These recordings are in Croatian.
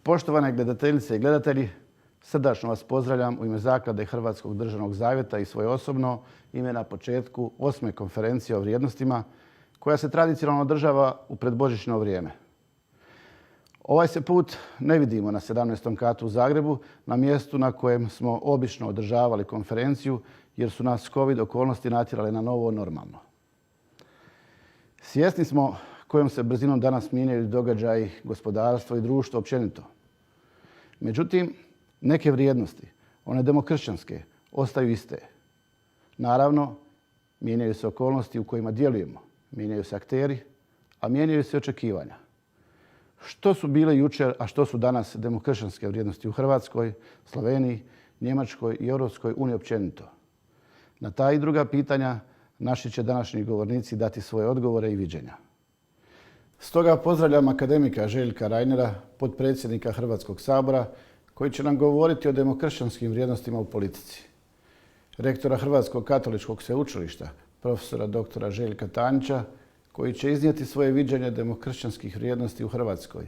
Poštovane gledateljice i gledatelji, srdačno vas pozdravljam u ime Zaklade Hrvatskog državnog zavjeta i svoje osobno ime na početku 8. konferencije o vrijednostima koja se tradicionalno održava u predbožićno vrijeme. Ovaj se put ne vidimo na 17. katu u Zagrebu, na mjestu na kojem smo obično održavali konferenciju jer su nas COVID okolnosti natjerale na novo normalno. Svjesni smo kojom se brzinom danas mijenjaju događaji, gospodarstvo i društvo općenito. Međutim, neke vrijednosti, one demokršćanske, ostaju iste. Naravno, mijenjaju se okolnosti u kojima djelujemo, mijenjaju se akteri, a mijenjaju se očekivanja. Što su bile jučer, a što su danas demokršćanske vrijednosti u Hrvatskoj, Sloveniji, Njemačkoj i Europskoj uniji općenito? Na ta i druga pitanja naši će današnji govornici dati svoje odgovore i viđenja. Stoga pozdravljam akademika Željka Reinera, potpredsjednika Hrvatskog sabora, koji će nam govoriti o demokršćanskim vrijednostima u politici. Rektora Hrvatskog katoličkog sveučilišta, profesora doktora Željka Tanjića, koji će iznijeti svoje viđenje demokršćanskih vrijednosti u Hrvatskoj.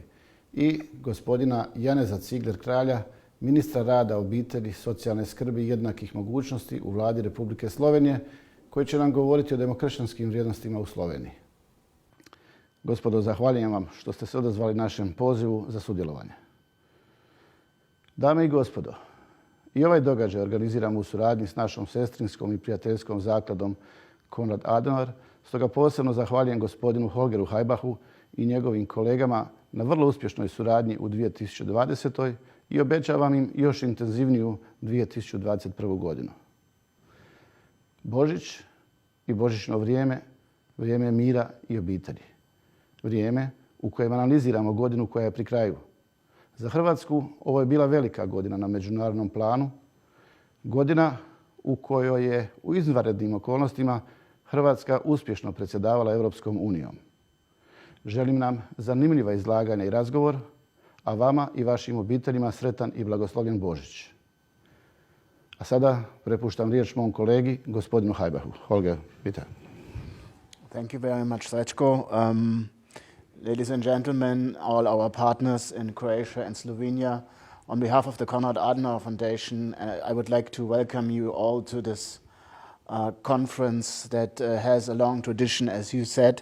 I gospodina Janeza Cigler-Kralja, ministra rada, obitelji, socijalne skrbi i jednakih mogućnosti u Vladi Republike Slovenije, koji će nam govoriti o demokršćanskim vrijednostima u Sloveniji. Gospodo, zahvaljujem vam što ste se odazvali našem pozivu za sudjelovanje. Dame i gospodo, i ovaj događaj organiziramo u suradnji s našom sestrinskom i prijateljskom zakladom Konrad Adenauer, stoga posebno zahvaljujem gospodinu Holgeru Hajbachu i njegovim kolegama na vrlo uspješnoj suradnji u 2020. i obećavam im još intenzivniju 2021. godinu. Božić i božićno vrijeme, vrijeme mira i obitelji. Vrijeme u kojem analiziramo godinu koja je pri kraju. Za Hrvatsku ovo je bila velika godina na međunarodnom planu. Godina u kojoj je u izvanrednim okolnostima Hrvatska uspješno predsjedavala Europskom unijom. Želim nam zanimljiva izlaganja i razgovor, a vama i vašim obiteljima sretan i blagoslovljen Božić. A sada prepuštam riječ mom kolegi, gospodinu Hajbachu. Holger, bitte. Thank you very much, Srečko. Ladies and gentlemen, all our partners in Croatia and Slovenia, on behalf of the Konrad Adenauer Foundation, I would like to welcome you all to this conference that has a long tradition, as you said,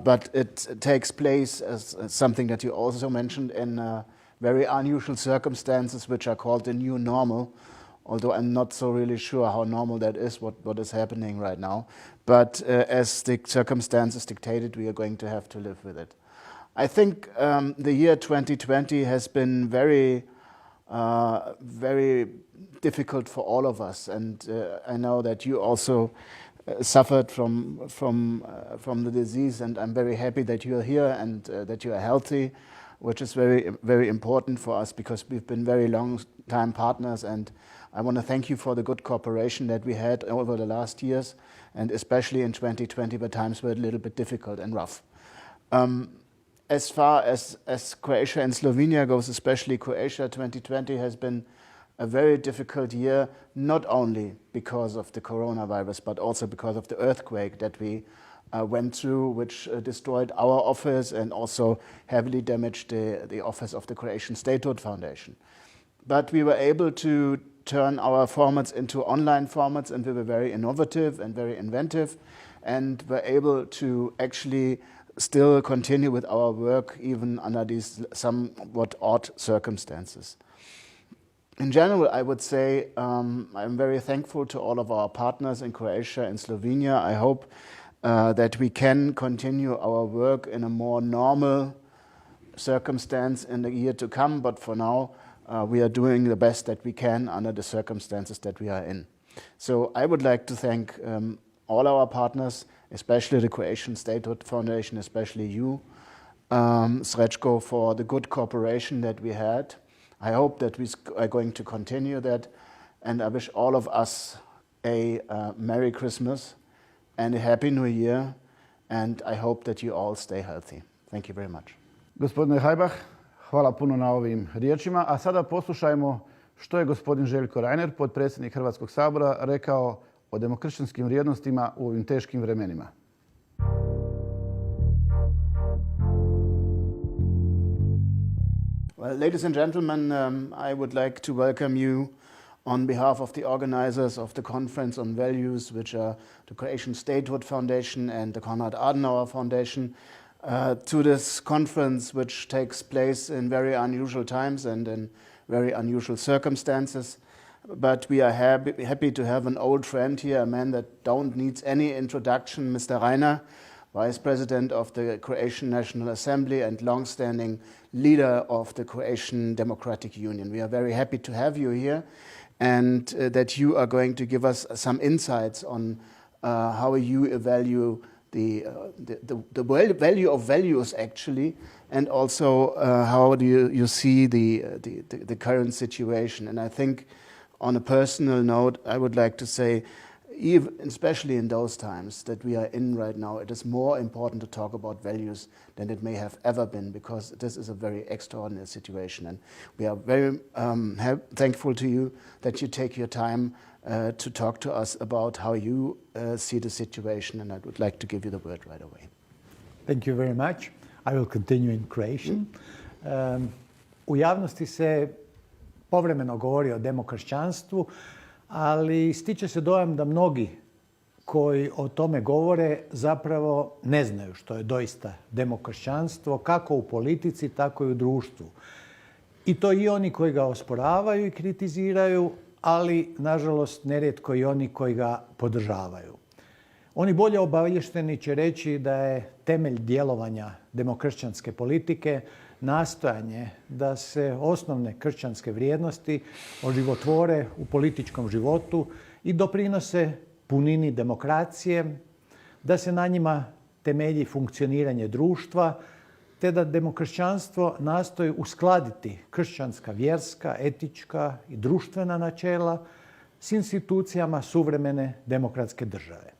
but it takes place as something that you also mentioned in very unusual circumstances, which are called the new normal, although I'm not so really sure how normal that is, what is happening right now. But as the circumstances dictated, we are going to have to live with it. I think the year 2020 has been very difficult for all of us, and I know that you also suffered from the disease, and I'm very happy that you are here and that you are healthy, which is very, very important for us because we've been very long-time partners, and I want to thank you for the good cooperation that we had over the last years, and especially in 2020, where times were a little bit difficult and rough. As far as Croatia and Slovenia goes, especially Croatia, 2020 has been a very difficult year, not only because of the coronavirus, but also because of the earthquake that we went through, which destroyed our office and also heavily damaged the office of the Croatian Statehood Foundation. But we were able to turn our formats into online formats, and we were very innovative and very inventive, and were able to actually still continue with our work even under these somewhat odd circumstances. In general, I would say I'm very thankful to all of our partners in Croatia and Slovenia. I hope that we can continue our work in a more normal circumstance in the year to come, but for now we are doing the best that we can under the circumstances that we are in. So I would like to thank all our partners, especially the Croatian Statehood Foundation, especially you, Srečko, for the good cooperation that we had. I hope that we are going to continue that, and I wish all of us a Merry Christmas and a Happy New Year, and I hope that you all stay healthy. Thank you very much. Gospodine Hajbach, hvala puno na ovim riječima, a sada poslušajmo što je gospodin Željko Reiner, potpredsjednik Hrvatskog sabora, rekao o demokršćanskim vrijednostima u ovim teškim vremenima. Well, ladies and gentlemen, I would like to welcome you on behalf of the organizers of the Conference on Values, which are the Croatian Statehood Foundation and the Konrad Adenauer Foundation, to this conference which takes place in very unusual times and in very unusual circumstances. But we are happy to have an old friend here, a man that don't need any introduction, Mr. Reiner, Vice President of the Croatian National Assembly and long-standing leader of the Croatian Democratic Union. We are very happy to have you here and that you are going to give us some insights on how you evaluate the value of values actually, and also how do you see the current situation. And I think on a personal note, I would like to say, even, especially in those times that we are in right now, it is more important to talk about values than it may have ever been, because this is a very extraordinary situation. And we are very thankful to you that you take your time to talk to us about how you see the situation. And I would like to give you the word right away. Thank you very much. I will continue in Croatian. U javnosti se povremeno govori o demokršćanstvu, ali stiče se dojam da mnogi koji o tome govore zapravo ne znaju što je doista demokršćanstvo, kako u politici, tako i u društvu. I to i oni koji ga osporavaju i kritiziraju, ali nažalost nerijetko i oni koji ga podržavaju. Oni bolje obaviješteni će reći da je temelj djelovanja demokršćanske politike nastojanje da se osnovne kršćanske vrijednosti oživotvore u političkom životu i doprinose punini demokracije, da se na njima temelji funkcioniranje društva, te da demokršćanstvo nastoji uskladiti kršćanska, vjerska, etička i društvena načela s institucijama suvremene demokratske države.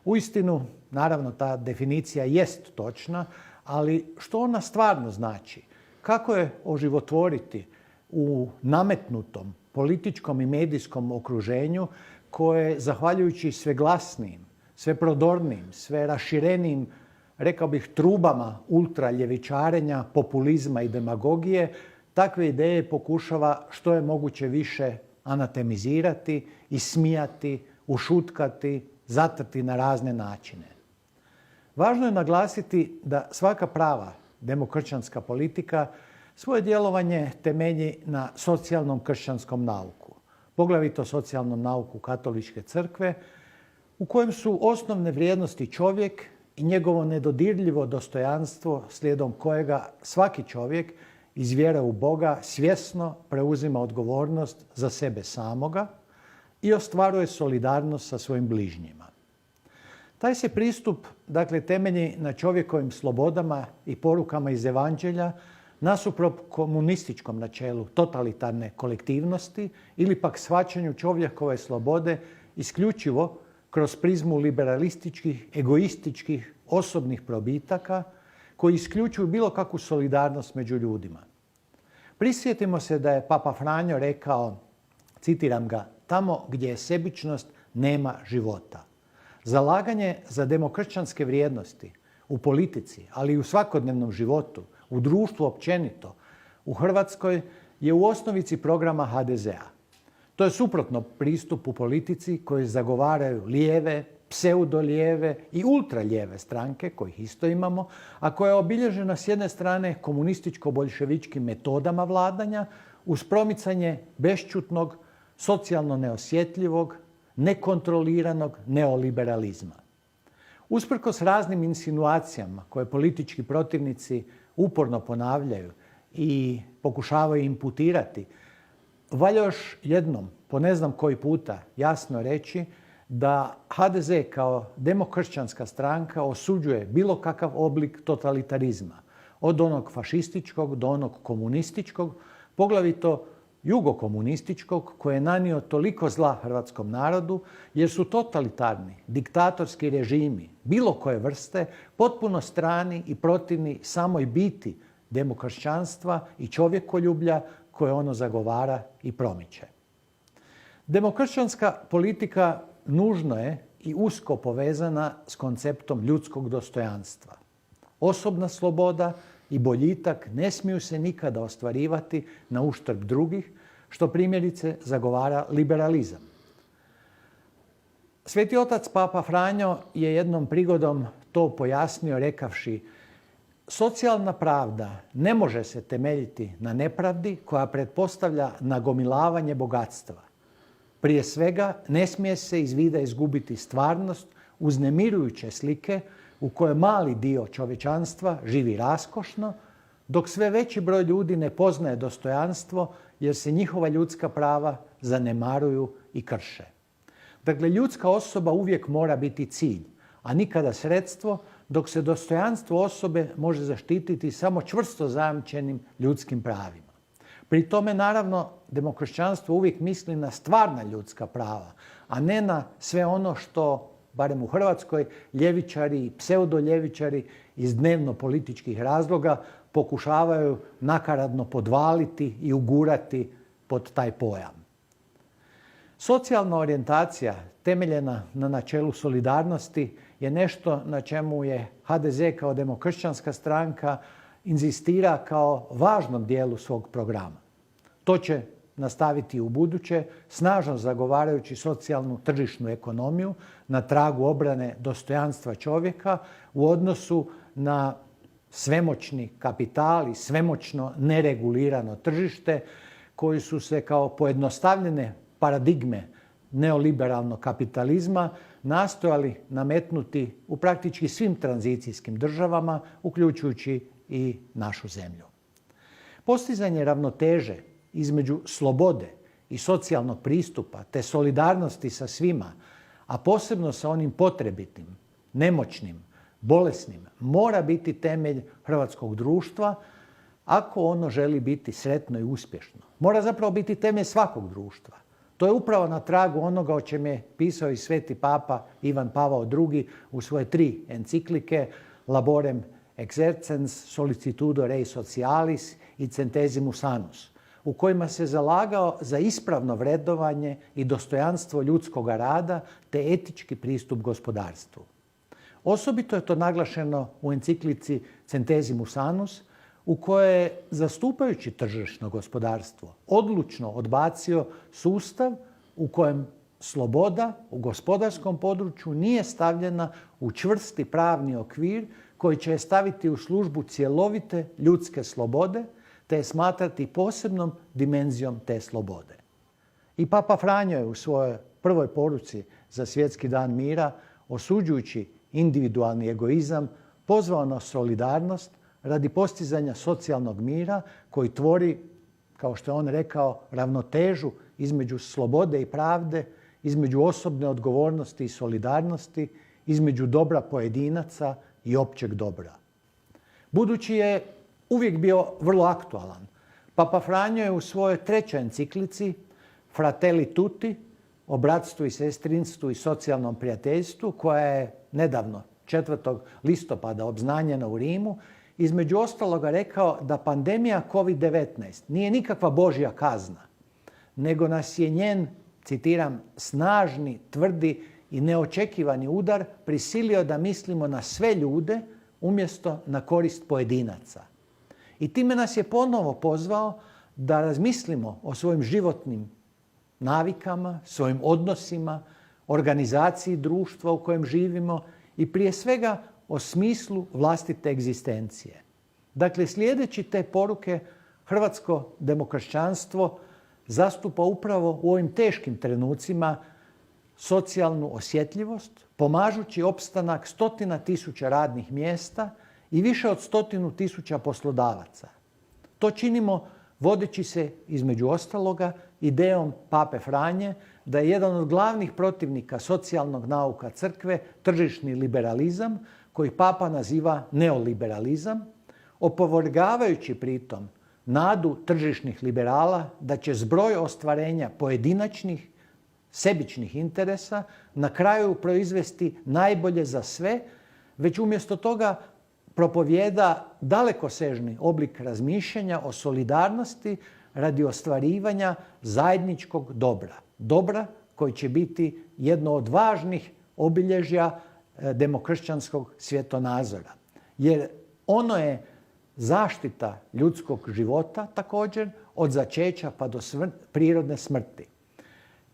Uistinu, naravno, ta definicija jest točna, ali što ona stvarno znači? Kako je oživotvoriti u nametnutom političkom i medijskom okruženju koje, zahvaljujući sve glasnijim, sve prodornijim, sve raširenijim, rekao bih, trubama ultraljevičarenja, populizma i demagogije, takve ideje pokušava što je moguće više anatemizirati, ismijati, ušutkati, zatrti na razne načine. Važno je naglasiti da svaka prava demokršćanska politika svoje djelovanje temelji na socijalnom kršćanskom nauku, poglavito socijalnom nauku Katoličke crkve, u kojem su osnovne vrijednosti čovjek i njegovo nedodirljivo dostojanstvo slijedom kojega svaki čovjek iz vjere u Boga svjesno preuzima odgovornost za sebe samoga i ostvaruje solidarnost sa svojim bližnjima. Taj se pristup, dakle, temelji na čovjekovim slobodama i porukama iz Evanđelja nasuprot komunističkom načelu totalitarne kolektivnosti ili pak shvaćanju čovjekove slobode isključivo kroz prizmu liberalističkih, egoističkih, osobnih probitaka koji isključuju bilo kakvu solidarnost među ljudima. Prisjetimo se da je Papa Franjo rekao, citiram ga, tamo gdje je sebičnost nema života. Zalaganje za demokršćanske vrijednosti u politici, ali i u svakodnevnom životu, u društvu općenito, u Hrvatskoj je u osnovici programa HDZ-a. To je suprotno pristupu politici koji zagovaraju lijeve, pseudolijeve i ultralijeve stranke, kojih isto imamo, a koja je obilježena s jedne strane komunističko-boljševičkim metodama vladanja uz promicanje bešćutnog, socijalno neosjetljivog, nekontroliranog neoliberalizma. Usprkos raznim insinuacijama koje politički protivnici uporno ponavljaju i pokušavaju imputirati, valja još jednom, po ne znam koji puta, jasno reći da HDZ kao demokršćanska stranka osuđuje bilo kakav oblik totalitarizma, od onog fašističkog do onog komunističkog, poglavito jugokomunističkog, koje je nanio toliko zla hrvatskom narodu, jer su totalitarni, diktatorski režimi bilo koje vrste potpuno strani i protivni samoj biti demokršćanstva i čovjekoljublja koje ono zagovara i promiče. Demokršćanska politika nužno je i usko povezana s konceptom ljudskog dostojanstva. Osobna sloboda i boljitak ne smiju se nikada ostvarivati na uštrb drugih, što primjerice zagovara liberalizam. Sveti otac Papa Franjo je jednom prigodom to pojasnio rekavši: socijalna pravda ne može se temeljiti na nepravdi koja pretpostavlja nagomilavanje bogatstva. Prije svega, ne smije se iz vida izgubiti stvarnost uznemirujuće slike u kojoj mali dio čovječanstva živi raskošno, dok sve veći broj ljudi ne poznaje dostojanstvo jer se njihova ljudska prava zanemaruju i krše. Dakle, ljudska osoba uvijek mora biti cilj, a nikada sredstvo, dok se dostojanstvo osobe može zaštititi samo čvrsto zajamčenim ljudskim pravima. Pri tome, naravno, demokršćanstvo uvijek misli na stvarna ljudska prava, a ne na sve ono što, barem u Hrvatskoj, ljevičari i pseudoljevičari iz dnevno-političkih razloga pokušavaju nakaradno podvaliti i ugurati pod taj pojam. Socijalna orijentacija temeljena na načelu solidarnosti je nešto na čemu je HDZ kao demokršćanska stranka inzistira kao važnom dijelu svog programa. To će nastaviti u buduće, snažno zagovarajući socijalnu tržišnu ekonomiju na tragu obrane dostojanstva čovjeka u odnosu na svemoćni kapital i svemoćno neregulirano tržište koji su se kao pojednostavljene paradigme neoliberalnog kapitalizma nastojali nametnuti u praktički svim tranzicijskim državama, uključujući i našu zemlju. Postizanje ravnoteže između slobode i socijalnog pristupa te solidarnosti sa svima, a posebno sa onim potrebitim, nemoćnim, bolesnim, mora biti temelj hrvatskog društva ako ono želi biti sretno i uspješno. Mora zapravo biti temelj svakog društva. To je upravo na tragu onoga o čem je pisao i sveti papa Ivan Pavao II u svoje 3 enciklike Laborem Exercens, Solicitudo Rei Socialis i Centesimus Annus, u kojima se zalagao za ispravno vrednovanje i dostojanstvo ljudskog rada te etički pristup gospodarstvu. Osobito je to naglašeno u enciklici Centesimus Annus, u kojoj je, zastupajući tržišno gospodarstvo, odlučno odbacio sustav u kojem sloboda u gospodarskom području nije stavljena u čvrsti pravni okvir koji će je staviti u službu cjelovite ljudske slobode te je smatrati posebnom dimenzijom te slobode. I Papa Franjo je u svojoj prvoj poruci za Svjetski dan mira, osuđujući individualni egoizam, pozvao na solidarnost radi postizanja socijalnog mira koji tvori, kao što je on rekao, ravnotežu između slobode i pravde, između osobne odgovornosti i solidarnosti, između dobra pojedinaca i općeg dobra. Budući je uvijek bio vrlo aktualan, Papa Franjo je u svojoj 3. enciklici Fratelli Tutti o bratstvu i sestrinstvu i socijalnom prijateljstvu, koja je nedavno 4. listopada obznanjena u Rimu, između ostaloga rekao da pandemija COVID-19 nije nikakva božja kazna, nego nas je njen, citiram, snažni, tvrdi i neočekivani udar prisilio da mislimo na sve ljude umjesto na korist pojedinaca. I time nas je ponovo pozvao da razmislimo o svojim životnim navikama, svojim odnosima, organizaciji društva u kojem živimo i prije svega o smislu vlastite egzistencije. Dakle, slijedeći te poruke, hrvatsko demokršćanstvo zastupa upravo u ovim teškim trenucima socijalnu osjetljivost, pomažući opstanak 100.000 radnih mjesta i više od 100.000 poslodavaca. To činimo vodeći se, između ostaloga, idejom Pape Franje da je jedan od glavnih protivnika socijalnog nauka crkve tržišni liberalizam, koji Papa naziva neoliberalizam, opovrgavajući pritom nadu tržišnih liberala da će zbroj ostvarenja pojedinačnih, sebičnih interesa na kraju proizvesti najbolje za sve, već umjesto toga propovijeda dalekosežni oblik razmišljanja o solidarnosti radi ostvarivanja zajedničkog dobra. Dobra koji će biti jedno od važnih obilježja demokršćanskog svjetonazora. Jer ono je zaštita ljudskog života također, od začeća pa do prirodne smrti.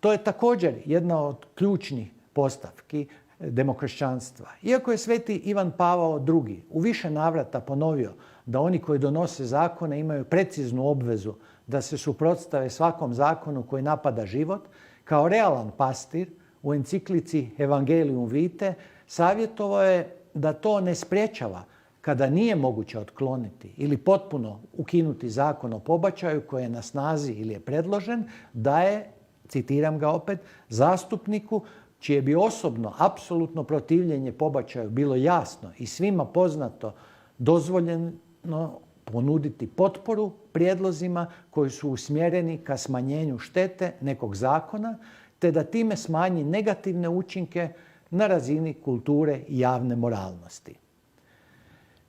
To je također jedna od ključnih postavki demokršćanstva. Iako je sveti Ivan Pavao II. U više navrata ponovio da oni koji donose zakone imaju preciznu obvezu da se suprotstave svakom zakonu koji napada život, kao realan pastir u enciklici Evangelium Vitae savjetovao je da to ne sprječava kada nije moguće otkloniti ili potpuno ukinuti zakon o pobačaju koji je na snazi ili je predložen, da je, citiram ga opet, zastupniku čije bi osobno apsolutno protivljenje pobačaju bilo jasno i svima poznato dozvoljeno ponuditi potporu prijedlozima koji su usmjereni ka smanjenju štete nekog zakona, te da time smanji negativne učinke na razini kulture i javne moralnosti.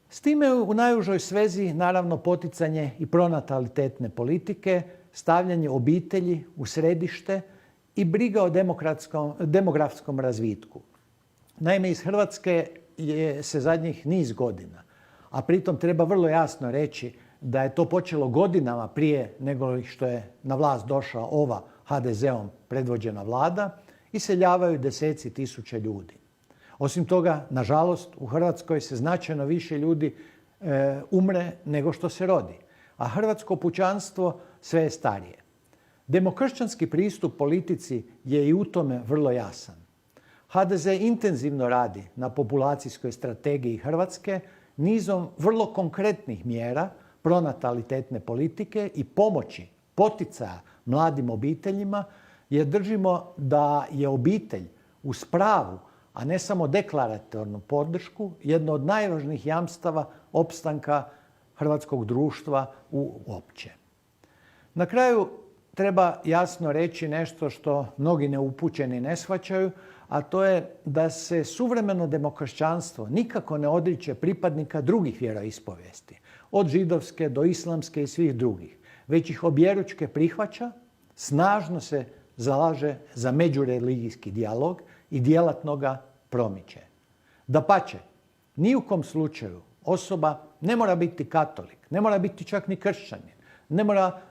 S time u najužoj svezi naravno poticanje i pronatalitetne politike, stavljanje obitelji u središte i briga o demografskom razvitku. Naime, iz Hrvatske se zadnjih niz godina, a pritom treba vrlo jasno reći da je to počelo godinama prije nego što je na vlast došla ova HDZ-om predvođena vlada, iseljavaju deseci tisuća ljudi. Osim toga, nažalost, u Hrvatskoj se značajno više ljudi umre nego što se rodi, a hrvatsko pučanstvo sve je starije. Demokršćanski pristup politici je i u tome vrlo jasan. HDZ intenzivno radi na populacijskoj strategiji Hrvatske nizom vrlo konkretnih mjera pronatalitetne politike i pomoći, poticaja mladim obiteljima, jer držimo da je obitelj uz pravu, a ne samo deklaratornu podršku, jedno od najvažnijih jamstava opstanka hrvatskog društva uopće. Na kraju treba jasno reći nešto što mnogi neupućeni ne shvaćaju, a to je da se suvremeno demokršćanstvo nikako ne odriče pripadnika drugih vjeroispovijesti, od židovske do islamske i svih drugih, već ih objeručke prihvaća, snažno se zalaže za međureligijski dijalog i djelatno ga promiče. Dapače, ni u kom slučaju osoba ne mora biti katolik, ne mora biti čak ni kršćanin, ne mora,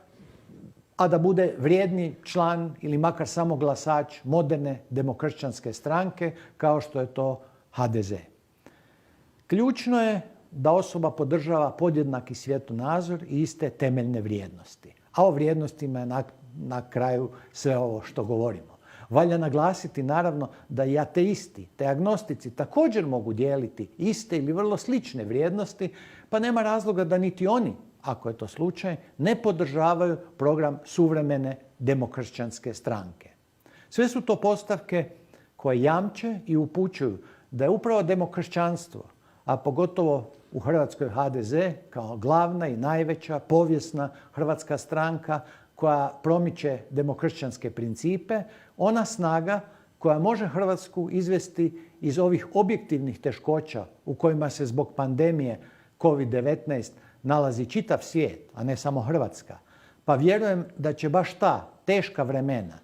a da bude vrijedni član ili makar samo glasač moderne demokršćanske stranke kao što je to HDZ. Ključno je da osoba podržava podjednaki svjetonazor i iste temeljne vrijednosti. A o vrijednostima je na kraju sve ovo što govorimo. Valja naglasiti naravno da i ateisti te agnostici također mogu dijeliti iste ili vrlo slične vrijednosti, pa nema razloga da niti oni, ako je to slučaj, ne podržavaju program suvremene demokršćanske stranke. Sve su to postavke koje jamče i upućuju da je upravo demokršćanstvo, a pogotovo u Hrvatskoj HDZ kao glavna i najveća povijesna hrvatska stranka koja promiče demokršćanske principe, ona snaga koja može Hrvatsku izvesti iz ovih objektivnih teškoća u kojima se zbog pandemije COVID-19 nalazi čitav svijet, a ne samo Hrvatska. Pa vjerujem da će baš ta teška vremena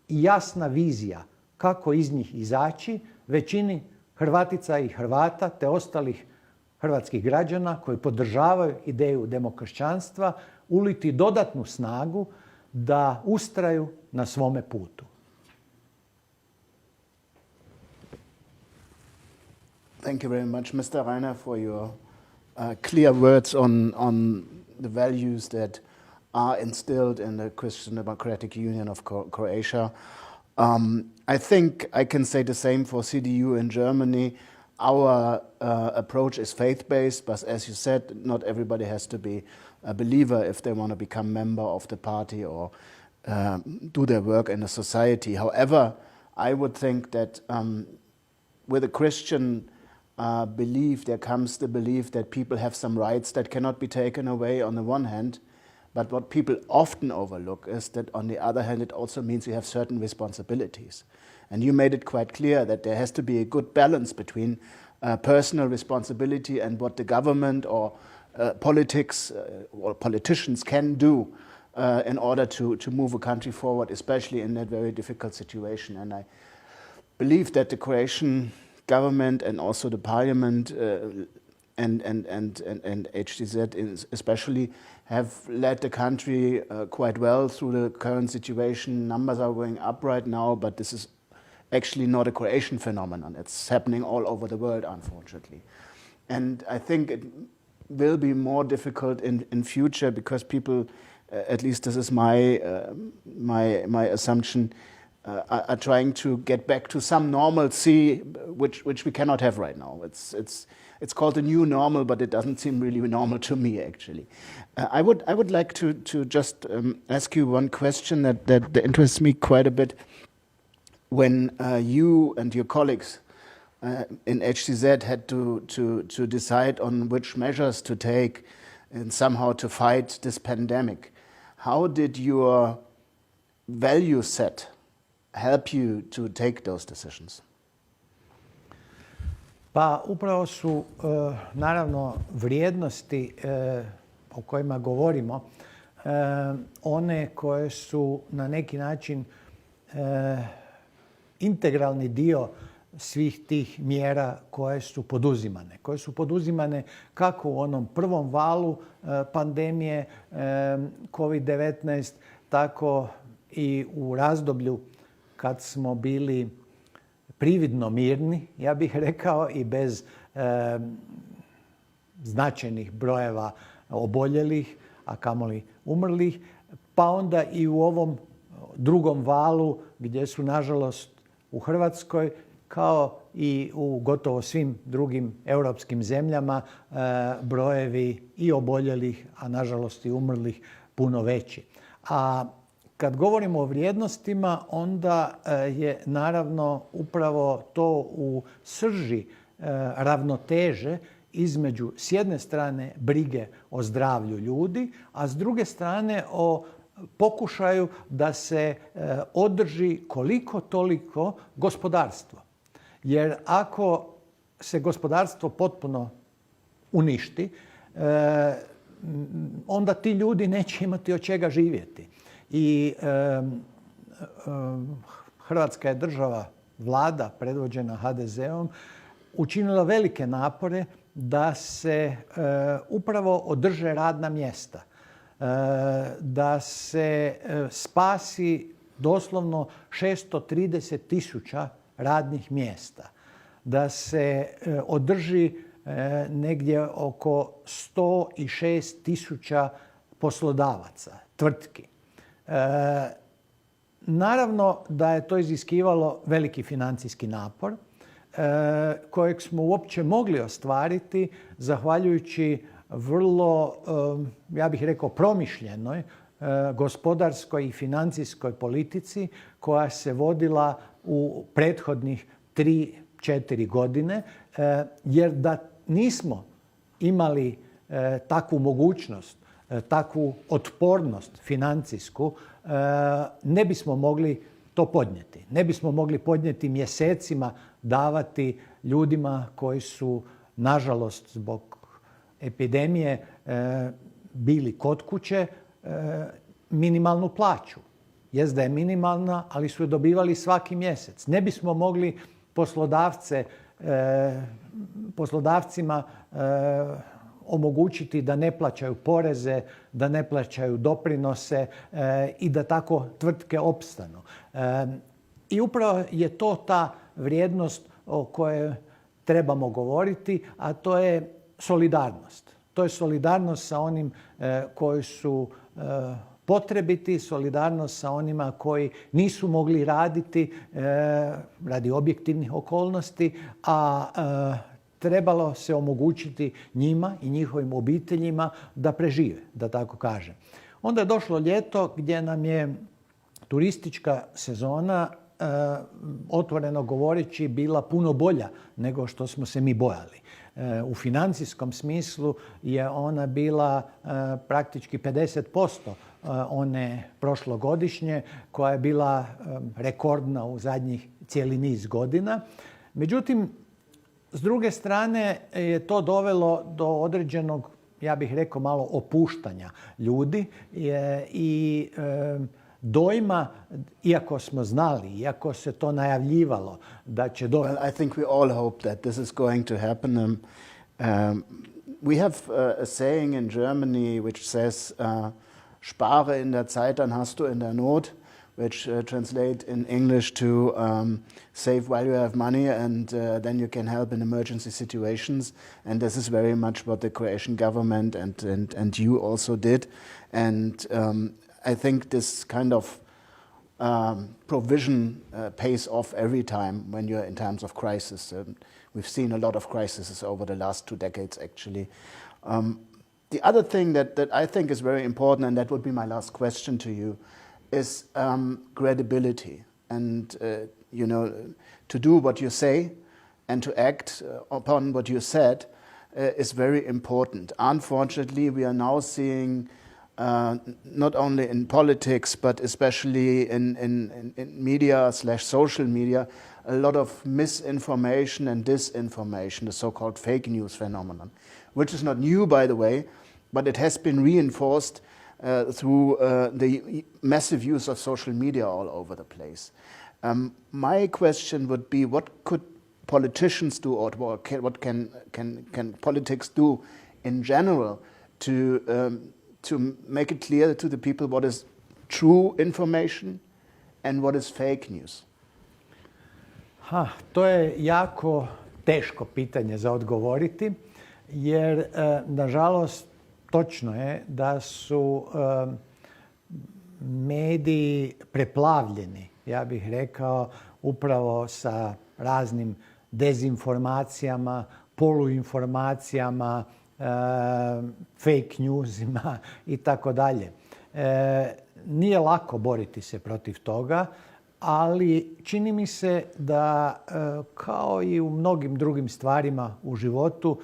i jasna vizija kako iz njih izaći većini Hrvatica i Hrvata te ostalih hrvatskih građana koji podržavaju ideju demokršćanstva uliti dodatnu snagu da ustraju na svome putu. Thank you very much, Mr. Reiner, for your clear words on the values that are instilled in the Christian Democratic Union of Croatia. I think I can say the same for CDU in Germany. Our approach is faith-based, but as you said, not everybody has to be a believer if they want to become member of the party or do their work in a society. However, I would think that with a Christian belief, there comes the belief that people have some rights that cannot be taken away on the one hand, but what people often overlook is that on the other hand, it also means you have certain responsibilities. And you made it quite clear that there has to be a good balance between personal responsibility and what the government or politics or politicians can do in order to move a country forward, especially in that very difficult situation. And I believe that the Croatian government and also the parliament and HTZ especially have led the country quite well through the current situation. Numbers are going up right now, but this is actually not a Croatian phenomenon. It's happening all over the world, unfortunately. And I think it will be more difficult in future because people, at least this is my assumption, are trying to get back to some normalcy, which we cannot have right now. It's called the new normal, but it doesn't seem really normal to me, actually. I would like to just ask you one question that interests me quite a bit. When you and your colleagues in HTZ had to decide on which measures to take and somehow to fight this pandemic, how did your value set help you to take those decisions? Pa upravo su naravno vrijednosti o kojima govorimo one koje su na neki način integralni dio svih tih mjera koje su poduzimane. Koje su poduzimane kako u onom prvom valu pandemije COVID-19, tako i u razdoblju kad smo bili prividno mirni, ja bih rekao, i bez značajnih brojeva oboljelih, a kamoli umrlih, pa onda i u ovom drugom valu gdje su, nažalost, u Hrvatskoj kao i u gotovo svim drugim europskim zemljama brojevi i oboljelih, a nažalost i umrlih puno veći. A kad govorimo o vrijednostima, onda je naravno upravo to u srži ravnoteže između s jedne strane brige o zdravlju ljudi, a s druge strane o pokušaju da se održi koliko toliko gospodarstvo. Jer ako se gospodarstvo potpuno uništi, onda ti ljudi neće imati od čega živjeti. I Hrvatska je država, vlada predvođena HDZ-om, učinila velike napore da se upravo održe radna mjesta, da se spasi doslovno 630.000 radnih mjesta, da se održi negdje oko 106.000 poslodavaca, tvrtki. Naravno da je to iziskivalo veliki financijski napor kojeg smo uopće mogli ostvariti zahvaljujući vrlo, ja bih rekao, promišljenoj gospodarskoj i financijskoj politici koja se vodila u prethodnih 3-4 godine, jer da nismo imali takvu mogućnost, takvu otpornost financijsku, ne bismo mogli to podnijeti. Ne bismo mogli podnijeti mjesecima davati ljudima koji su, nažalost, zbog epidemije bili kod kuće minimalnu plaću. Jest da je minimalna, ali su je dobivali svaki mjesec. Ne bismo mogli poslodavcima omogućiti da ne plaćaju poreze, da ne plaćaju doprinose i da tako tvrtke opstanu. I upravo je to ta vrijednost o kojoj trebamo govoriti, a to je solidarnost. To je solidarnost sa onim koji su potrebiti, solidarnost sa onima koji nisu mogli raditi radi objektivnih okolnosti, a trebalo se omogućiti njima i njihovim obiteljima da prežive, da tako kažem. Onda je došlo ljeto gdje nam je turistička sezona, otvoreno govoreći, bila puno bolja nego što smo se mi bojali. U financijskom smislu je ona bila praktički 50% one prošlogodišnje, koja je bila rekordna u zadnjih cijeli niz godina. Međutim, s druge strane je to dovelo do određenog, ja bih rekao, malo opuštanja ljudi i dojma, iako smo znali, iako se to najavljivalo da će Well, I think we all hope that this is going to happen. We have a saying in Germany which says, spare in der Zeit, dann hast du in der Not, which translate in English to save while you have money, and then you can help in emergency situations. And this is very much what the Croatian government and you also did. And I think this kind of provision pays off every time when you're in times of crisis. We've seen a lot of crises over the last 2 decades, actually. The other thing that I think is very important, and that would be my last question to you, is credibility. And, you know, to do what you say and to act upon what you said is very important. Unfortunately, we are now seeing not only in politics, but especially in media / social media, a lot of misinformation and disinformation, the so-called fake news phenomenon, which is not new, by the way, but it has been reinforced through the massive use of social media all over the place. My question would be, what could politicians do, or what can politics do in general to make it clear to the people what is true information and what is fake news? To je jako teško pitanje za odgovoriti, jer nažalost točno je da su mediji preplavljeni, ja bih rekao, upravo sa raznim dezinformacijama, poluinformacijama, fake newsima i tako dalje. Nije lako boriti se protiv toga, ali čini mi se da kao i u mnogim drugim stvarima u životu,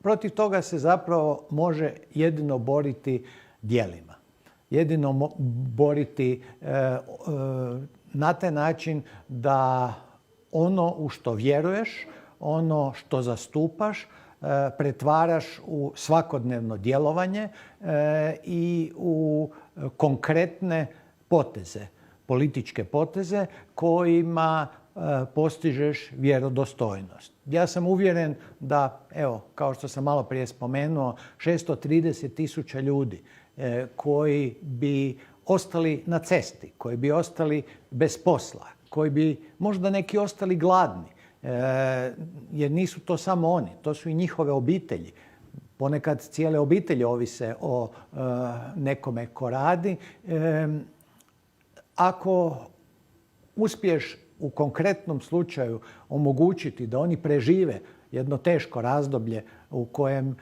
protiv toga se zapravo može jedino boriti djelima. Jedino boriti na taj način da ono u što vjeruješ, ono što zastupaš, pretvaraš u svakodnevno djelovanje i u konkretne poteze, političke poteze kojima postižeš vjerodostojnost. Ja sam uvjeren da, evo, kao što sam malo prije spomenuo, 630.000 ljudi koji bi ostali na cesti, koji bi ostali bez posla, koji bi možda neki ostali gladni, jer nisu to samo oni, to su i njihove obitelji. Ponekad cijele obitelji ovise o nekome ko radi. Ako uspiješ u konkretnom slučaju omogućiti da oni prežive jedno teško razdoblje u kojem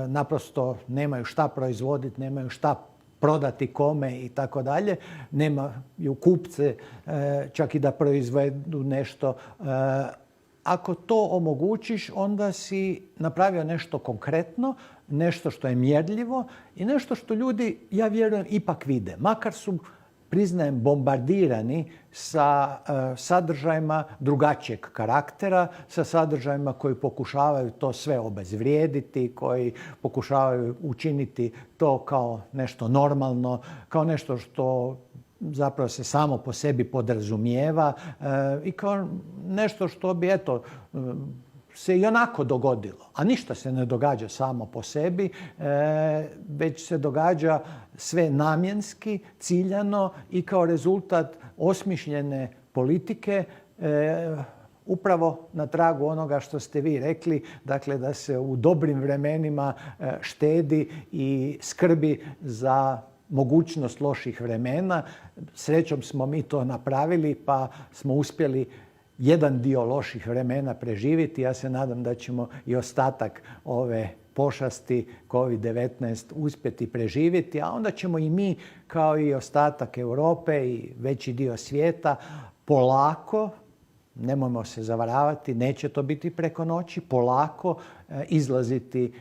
naprosto nemaju šta proizvoditi, nemaju šta prodati kome i tako dalje, nemaju kupce čak i da proizvedu nešto. Ako to omogućiš, onda si napravio nešto konkretno, nešto što je mjerljivo i nešto što ljudi, ja vjerujem, ipak vide. Makar su, priznajem, bombardirani sa sadržajima drugačijeg karaktera, sa sadržajima koji pokušavaju to sve obezvrijediti, koji pokušavaju učiniti to kao nešto normalno, kao nešto što zapravo se samo po sebi podrazumijeva i kao nešto što bi, eto, se i onako dogodilo. A ništa se ne događa samo po sebi, već se događa sve namjenski, ciljano i kao rezultat osmišljene politike, upravo na tragu onoga što ste vi rekli, dakle da se u dobrim vremenima štedi i skrbi za mogućnost loših vremena. Srećom smo mi to napravili pa smo uspjeli jedan dio loših vremena preživjeti. Ja se nadam da ćemo i ostatak ove pošasti COVID-19 uspjeti preživjeti, a onda ćemo i mi kao i ostatak Europe i veći dio svijeta polako, nemojmo se zavaravati, neće to biti preko noći, polako izlaziti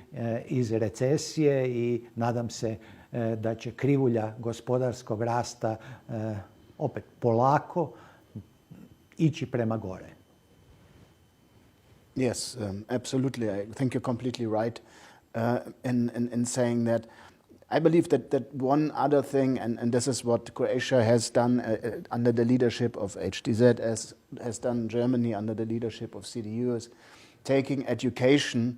iz recesije i nadam se da će krivulja gospodarskog rasta opet polako ići prema gore. Yes, absolutely. I think you're completely right in saying that. I believe that one other thing, and this is what Croatia has done under the leadership of HDZ, as has done Germany under the leadership of CDU, is taking education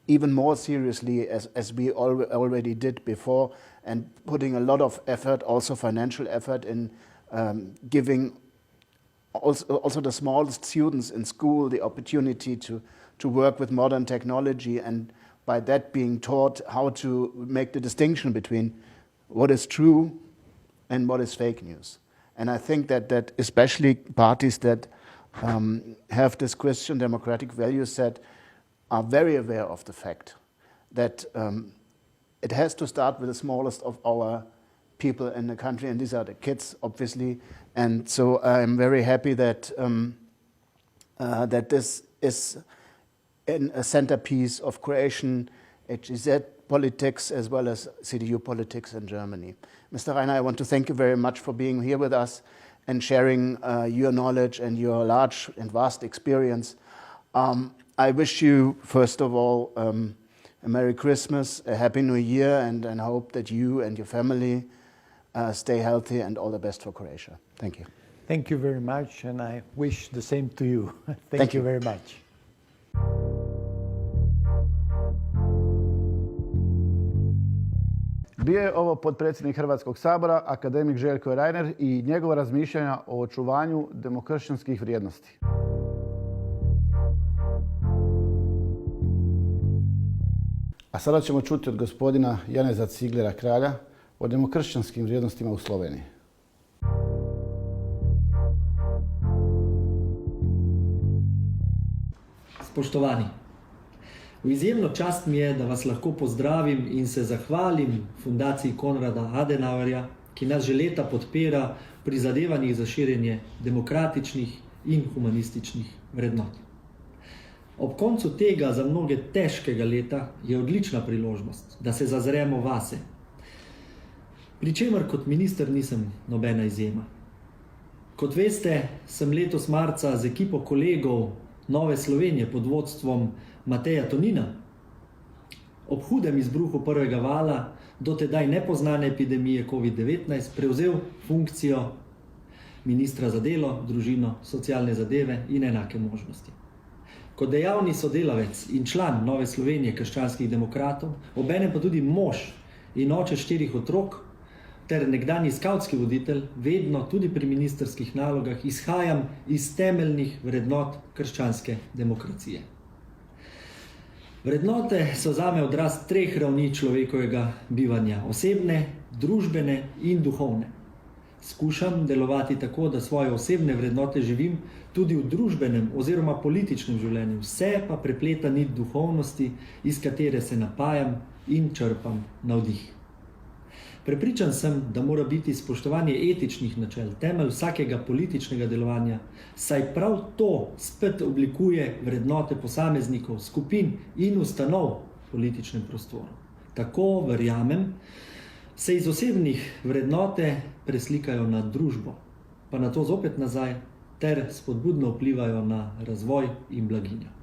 even more seriously as we already did before, and putting a lot of effort, also financial effort, in giving also the smallest students in school the opportunity to work with modern technology, and by that being taught how to make the distinction between what is true and what is fake news. And I think that especially parties that have this Christian democratic value set are very aware of the fact that it has to start with the smallest of our people in the country, and these are the kids, obviously. And so I'm very happy that that this is a centerpiece of Croatian HZ politics as well as CDU politics in Germany. Mr. Reiner, I want to thank you very much for being here with us and sharing your knowledge and your large and vast experience. I wish you, first of all, a Merry Christmas, a Happy New Year, and I hope that you and your family stay healthy, and all the best for Croatia. Thank you. Thank you very much, and I wish the same to you. Thank you very much. Bio je ovo potpredsjednik Hrvatskog sabora, akademik Željko Reiner, i njegova razmišljanja o očuvanju demokršćanskih vrijednosti. A sada ćemo čuti od gospodina Janeza Ciglera Kralja o demokršćanskim vrijednostima u Sloveniji. Spoštovani, v izjemno čast mi je, da vas lahko pozdravim in se zahvalim Fundaciji Konrada Adenauerja, ki nas že leta podpira pri prizadevanjih za širjenje demokratičnih in humanističnih vrednot. Ob koncu tega za mnoge težkega leta je odlična priložnost, da se zazremo vase. Pričemer kot minister nisem nobena izjema. Kot veste, sem letos marca z ekipo kolegov Nove Slovenije pod vodstvom Mateja Tonina ob hudem izbruhu prvega vala do tedaj nepoznane epidemije COVID-19 prevzel funkcijo ministra za delo, družino, socialne zadeve in enake možnosti. Kot dejavni sodelavec in član Nove Slovenije krščanskih demokratov, obenem pa tudi mož in oče 4 otrok ter nekdanji skavtski voditelj, vedno tudi pri ministrskih nalogah izhajam iz temeljnih vrednot krščanske demokracije. Vrednote so zame odraz 3 ravni človekovega bivanja: osebne, družbene in duhovne. Skušam delovati tako, da svoje osebne vrednote živim tudi v družbenem oziroma političnem življenju, vse pa prepleta nit duhovnosti, iz katere se napajam in črpam navdih. Prepričan sem, da mora biti spoštovanje etičnih načel temelj vsakega političnega delovanja, saj prav to spet oblikuje vrednote posameznikov, skupin in ustanov v političnem prostoru. Tako, verjamem, se iz osebnih vrednote preslikajo na družbo, pa na to zopet nazaj, ter spodbudno vplivajo na razvoj in blaginjo.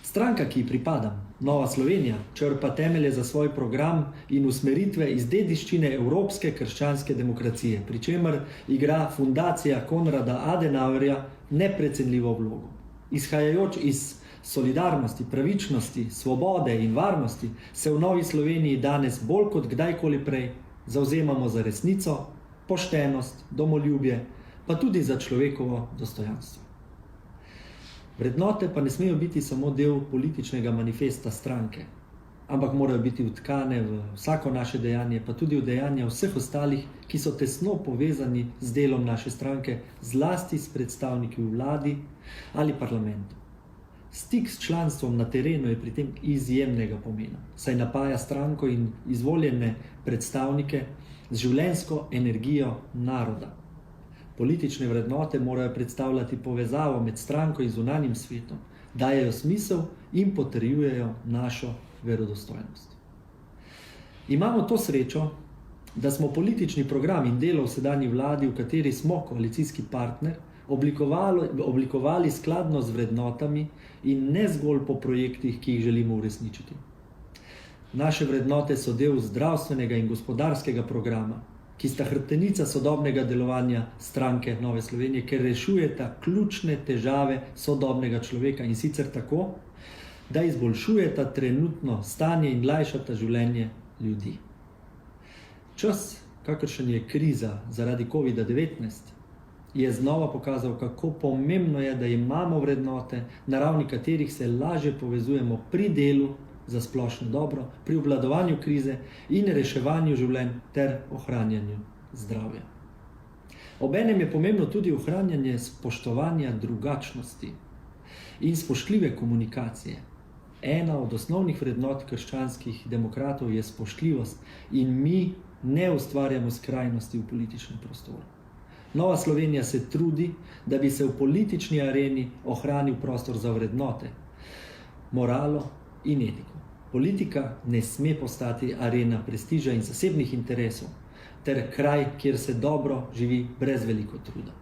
Stranka, ki ji pripadam, Nova Slovenija, črpa temelje za svoj program in usmeritve iz dediščine evropske krščanske demokracije, pri čemer igra Fundacija Konrada Adenauerja neprecenljivo vlogo. Izhajajoč iz solidarnosti, pravičnosti, svobode in varnosti se v Novi Sloveniji danes bolj kot kdajkoli prej zavzemamo za resnico, poštenost, domoljubje, pa tudi za človekovo dostojanstvo. Vrednote pa ne smejo biti samo del političnega manifesta stranke, ampak morajo biti vtkane v vsako naše dejanje, pa tudi v dejanja vseh ostalih, ki so tesno povezani z delom naše stranke, zlasti s predstavniki v vladi ali parlamentu. Stik s članstvom na terenu je pri tem izjemnega pomena, saj napaja stranko in izvoljene predstavnike z življenjsko energijo naroda. Politične vrednote morajo predstavljati povezavo med stranko in zunanjim svetom, dajejo smisel in potrjujejo našo verodostojnost. Imamo to srečo, da smo politični program in delo v sedanji vladi, v kateri smo koalicijski partner, oblikovali skladno z vrednotami in ne zgolj po projektih, ki jih želimo uresničiti. Naše vrednote so del zdravstvenega in gospodarskega programa, ki sta hrbtenica sodobnega delovanja stranke Nove Slovenije, ker rešujeta ključne težave sodobnega človeka, in sicer tako, da izboljšujeta trenutno stanje in lajšata življenje ljudi. Čas, kakršen je kriza zaradi COVID-19, je znova pokazal, kako pomembno je, da imamo vrednote, na ravni katerih se lažje povezujemo pri delu za splošno dobro, pri obvladovanju krize in reševanju življenj ter ohranjanju zdravja. Obenem je pomembno tudi ohranjanje spoštovanja drugačnosti in spoštljive komunikacije. Ena od osnovnih vrednot krščanskih demokratov je spoštljivost in mi ne ustvarjamo skrajnosti v političnem prostoru. Nova Slovenija se trudi, da bi se v politični areni ohranil prostor za vrednote, moralo in etiko. Politika ne sme postati arena prestiža in zasebnih interesov, ter kraj, kjer se dobro živi brez veliko truda.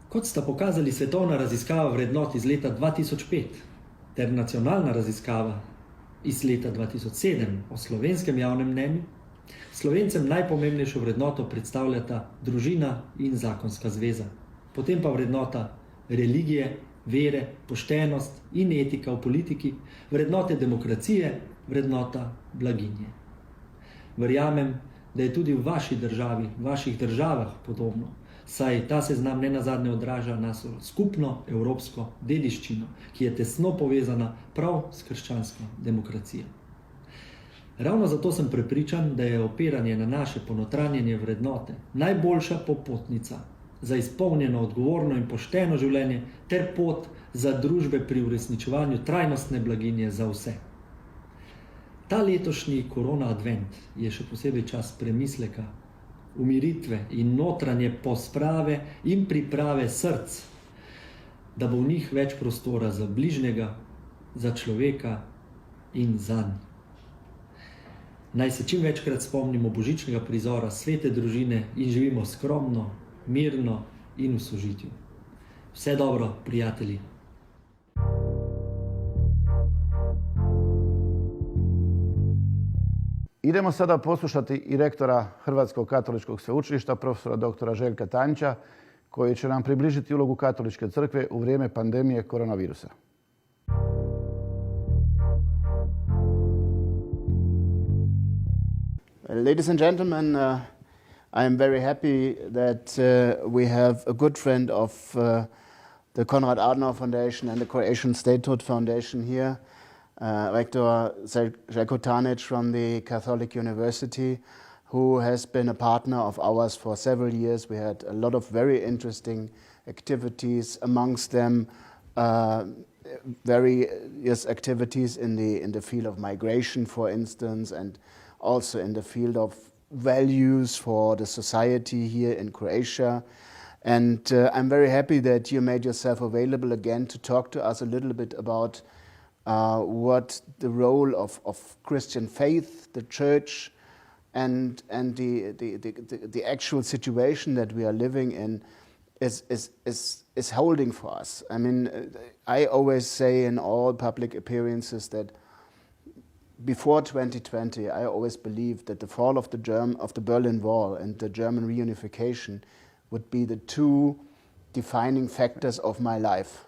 Kot sta pokazali svetovna raziskava vrednot iz leta 2005 ter nacionalna raziskava iz leta 2007 o slovenskem javnem mnenju, Slovencem najpomembnejšo vrednoto predstavljata družina in zakonska zveza, potem pa vrednota religije, vere, poštenost in etika v politiki, vrednote demokracije, vrednota blaginje. Verjamem, da je tudi v vaši državi, v vaših državah podobno, saj ta seznam nenazadnje odraža našo skupno evropsko dediščino, ki je tesno povezana prav s krščansko demokracijo. Ravno zato sem prepričan, da je opiranje na naše ponotranjene vrednote najboljša popotnica za izpolnjeno, odgovorno in pošteno življenje ter pot za družbe pri uresničevanju trajnostne blaginje za vse. Ta letošnji korona advent je še posebej čas premisleka, umiritve in notranje posprave in priprave src, da bo v njih več prostora za bližnjega, za človeka in zanj. Naj se čim večkrat spomnimo božičnega prizora svete družine in živimo skromno, mirno in v sožitju. Vse dobro, prijatelji! Idemo sada poslušati i rektora Hrvatskog katoličkog sveučilišta, profesora doktora Željka Tanjića, koji će nam približiti ulogu katoličke crkve u vrijeme pandemije koronavirusa. Ladies and gentlemen, I am very happy that we have a good friend of the Konrad Adenauer Foundation and the Croatian Statehood Foundation here, Rector Željko Tanjić from the Catholic University, who has been a partner of ours for several years. We had a lot of very interesting activities, amongst them various activities in the field of migration, for instance, and also in the field of values for the society here in Croatia. And I'm very happy that you made yourself available again to talk to us a little bit about what the role of Christian faith, the church, and the actual situation that we are living in is holding for us. I mean, I always say in all public appearances that before 2020, I always believed that the fall of the Berlin Wall and the German reunification would be the two defining factors of my life.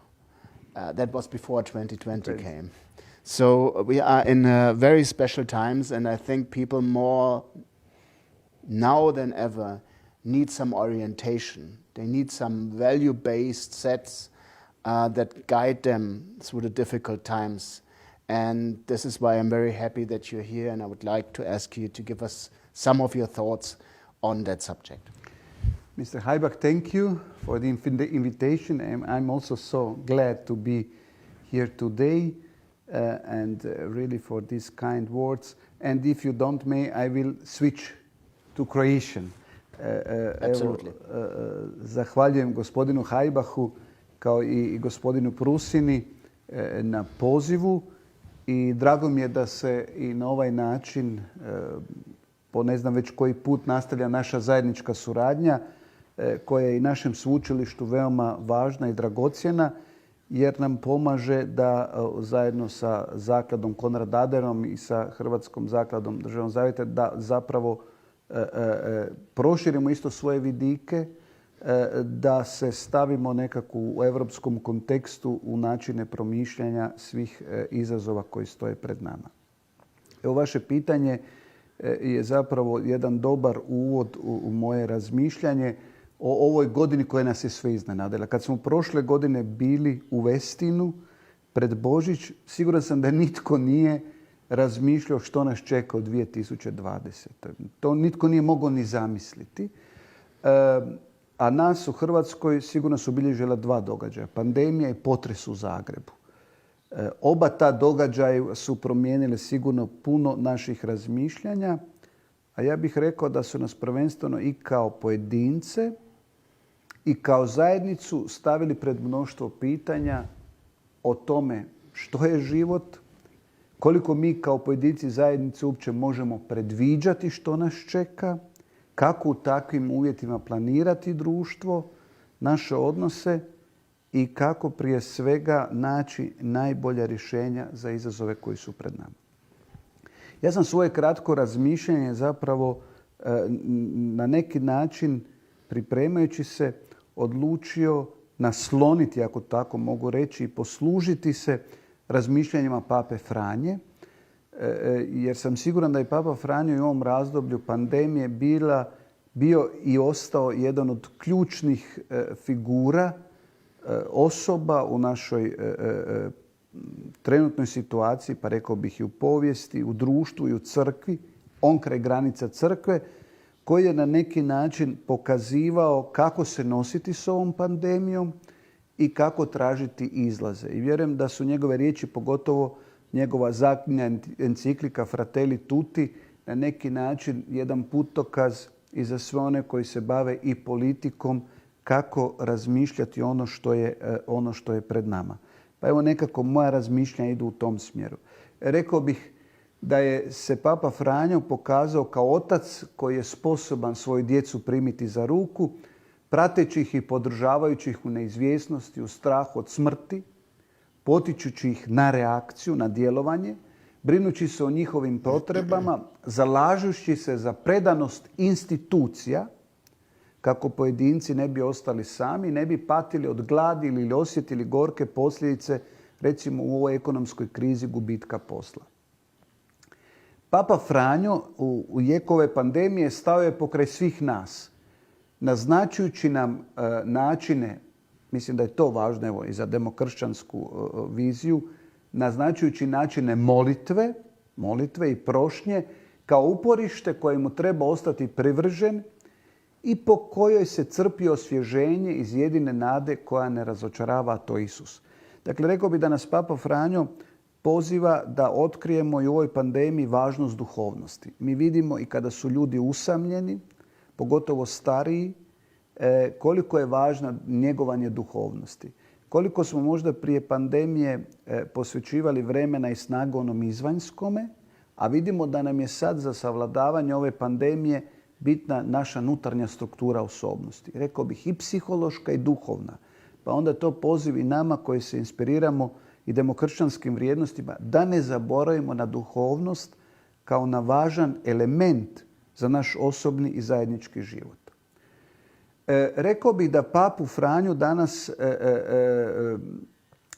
That was before 2020 came. So we are in very special times, and I think people more now than ever need some orientation. They need some value-based sets that guide them through the difficult times. And this is why I'm very happy that you're here, and I would like to ask you to give us some of your thoughts on that subject. Mr. Haibach, thank you for the invitation. I'm also so glad to be here today and really for these kind words. And if you don't may, I will switch to Croatian. Absolutely. Zahvaljujem gospodinu Haibachu kao i gospodinu Prusini na pozivu i drago mi je da se i na ovaj način po ne znam već koji put nastavlja naša zajednička suradnja koja je i našem sveučilištu veoma važna i dragocjena jer nam pomaže da zajedno sa zakladom Konrad Adenauerom i sa Hrvatskom zakladom Državnog zavjeta da zapravo proširimo isto svoje vidike, da se stavimo nekako u europskom kontekstu u načine promišljanja svih izazova koji stoje pred nama. Evo, vaše pitanje je zapravo jedan dobar uvod u moje razmišljanje o ovoj godini koja nas je sve iznenadila. Kad smo prošle godine bili u Westinu pred Božić, siguran sam da nitko nije razmišljao što nas čeka u 2020. To nitko nije mogao ni zamisliti. A nas u Hrvatskoj sigurno su obilježila dva događaja. Pandemija i potres u Zagrebu. Oba ta događaja su promijenile sigurno puno naših razmišljanja, a ja bih rekao da su nas prvenstveno i kao pojedince i kao zajednicu stavili pred mnoštvo pitanja o tome što je život, koliko mi kao pojedinci zajednice uopće možemo predviđati što nas čeka, kako u takvim uvjetima planirati društvo, naše odnose i kako prije svega naći najbolja rješenja za izazove koji su pred nama. Ja sam svoje kratko razmišljanje zapravo na neki način pripremajući se odlučio nasloniti, ako tako mogu reći, i poslužiti se razmišljanjima Pape Franje, jer sam siguran da je Papa Franjo u ovom razdoblju pandemije bio i ostao jedan od ključnih figura, osoba u našoj trenutnoj situaciji, pa rekao bih i u povijesti, u društvu i u crkvi, on kraj granica crkve, koji je na neki način pokazivao kako se nositi s ovom pandemijom i kako tražiti izlaze. I vjerujem da su njegove riječi, pogotovo njegova zadnja enciklika Fratelli Tutti, na neki način jedan putokaz i za sve one koji se bave i politikom, kako razmišljati ono što je pred nama. Pa evo, nekako moja razmišljanja idu u tom smjeru. Rekao bih da je se Papa Franjo pokazao kao otac koji je sposoban svoju djecu primiti za ruku, prateći ih i podržavajući ih u neizvjesnosti, u strahu od smrti, potičući ih na reakciju, na djelovanje, brinući se o njihovim potrebama, zalažući se za predanost institucija, kako pojedinci ne bi ostali sami, ne bi patili od gladi ili osjetili gorke posljedice, recimo u ovoj ekonomskoj krizi gubitka posla. Papa Franjo u jeku ove pandemije stao je pokraj svih nas, naznačujući nam načine, mislim da je to važno evo, i za demokršćansku viziju, naznačujući načine molitve i prošnje kao uporište kojemu treba ostati privržen i po kojoj se crpi osvježenje iz jedine nade koja ne razočarava, a to je Isus. Dakle, rekao bih da nas Papa Franjo poziva da otkrijemo i u ovoj pandemiji važnost duhovnosti. Mi vidimo i kada su ljudi usamljeni, pogotovo stariji, koliko je važno njegovanje duhovnosti. Koliko smo možda prije pandemije posvećivali vremena i snagu onom izvanjskome, a vidimo da nam je sad za savladavanje ove pandemije bitna naša unutarnja struktura osobnosti. Rekao bih i psihološka i duhovna. Pa onda to poziv i nama koji se inspiriramo i demokršćanskim vrijednostima da ne zaboravimo na duhovnost kao na važan element za naš osobni i zajednički život. Rekao bih da Papu Franju danas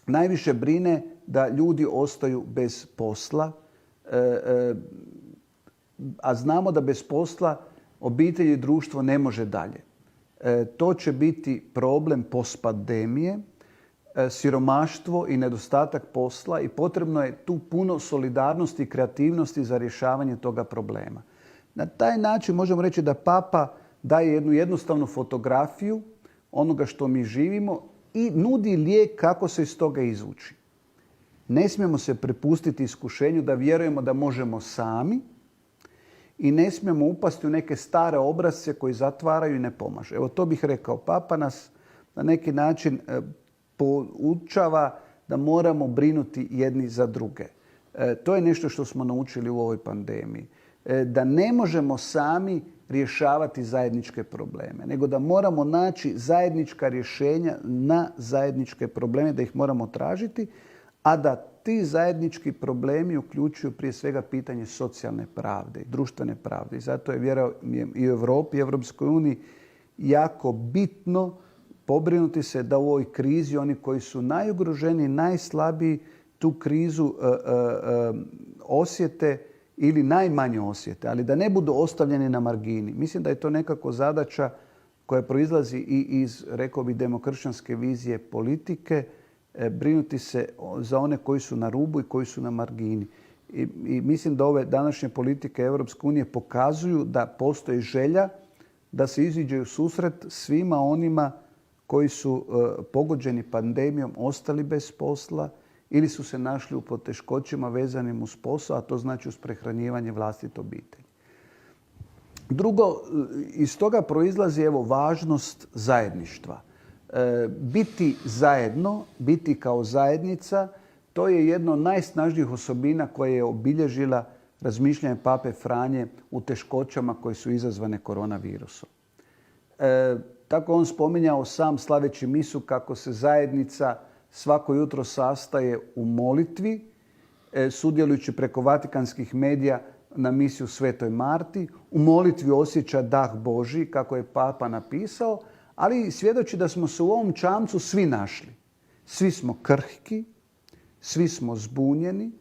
najviše brine da ljudi ostaju bez posla, a znamo da bez posla obitelj i društvo ne može dalje. To će biti problem postpandemije, siromaštvo i nedostatak posla i potrebno je tu puno solidarnosti i kreativnosti za rješavanje toga problema. Na taj način možemo reći da Papa daje jednu jednostavnu fotografiju onoga što mi živimo i nudi lijek kako se iz toga izvući. Ne smijemo se prepustiti iskušenju da vjerujemo da možemo sami i ne smijemo upasti u neke stare obrasce koji zatvaraju i ne pomažu. Evo, to bih rekao. Papa nas na neki način poučava da moramo brinuti jedni za druge. To je nešto što smo naučili u ovoj pandemiji. Da ne možemo sami rješavati zajedničke probleme, nego da moramo naći zajednička rješenja na zajedničke probleme, da ih moramo tražiti, a da ti zajednički problemi uključuju prije svega pitanje socijalne pravde i društvene pravde. I zato je vjerujem i u Europi i Europskoj uniji jako bitno pobrinuti se da u ovoj krizi oni koji su najugroženiji, najslabiji tu krizu osjete ili najmanje osjete, ali da ne budu ostavljeni na margini. Mislim da je to nekako zadaća koja proizlazi i iz, rekao bi, demokršćanske vizije politike, brinuti se za one koji su na rubu i koji su na margini. I mislim da ove današnje politike Europske unije pokazuju da postoji želja da se iziđe u susret svima onima koji su pogođeni pandemijom, ostali bez posla ili su se našli u poteškoćima vezanim uz posao, a to znači uz prehranjivanje vlastite obitelji. Drugo, iz toga proizlazi važnost zajedništva. Biti zajedno, biti kao zajednica, to je jedno od najsnažnijih osobina koje je obilježila razmišljanje Pape Franje u teškoćama koje su izazvane koronavirusom. Tako on spominjao sam slaveći misu kako se zajednica svako jutro sastaje u molitvi, sudjelujući preko vatikanskih medija na misiju Svetoj Marti. U molitvi osjeća dah Božji, kako je Papa napisao, ali svjedoči da smo se u ovom čamcu svi našli. Svi smo krhki, svi smo zbunjeni,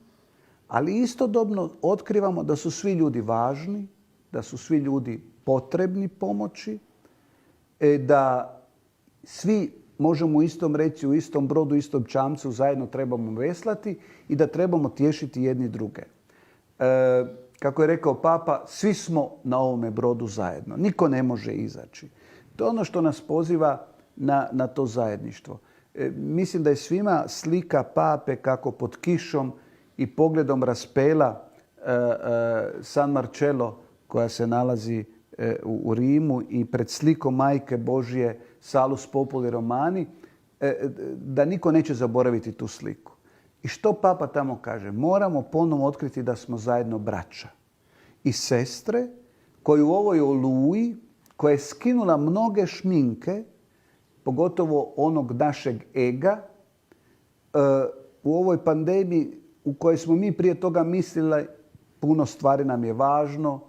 ali istodobno otkrivamo da su svi ljudi važni, da su svi ljudi potrebni pomoći, da svi možemo u istom reći, u istom brodu, u istom čamcu zajedno trebamo veslati i da trebamo tješiti jedni druge. Kako je rekao Papa, svi smo na ovome brodu zajedno. Niko ne može izaći. To je ono što nas poziva na to zajedništvo. Mislim da je svima slika Pape kako pod kišom i pogledom raspela San Marcello koja se nalazi u Rimu i pred slikom Majke Božje Salus Populi Romani, da niko neće zaboraviti tu sliku. I što Papa tamo kaže? Moramo ponovno otkriti da smo zajedno braća i sestre koji u ovoj oluji koja je skinula mnoge šminke, pogotovo onog našeg ega, u ovoj pandemiji u kojoj smo mi prije toga mislili puno stvari nam je važno,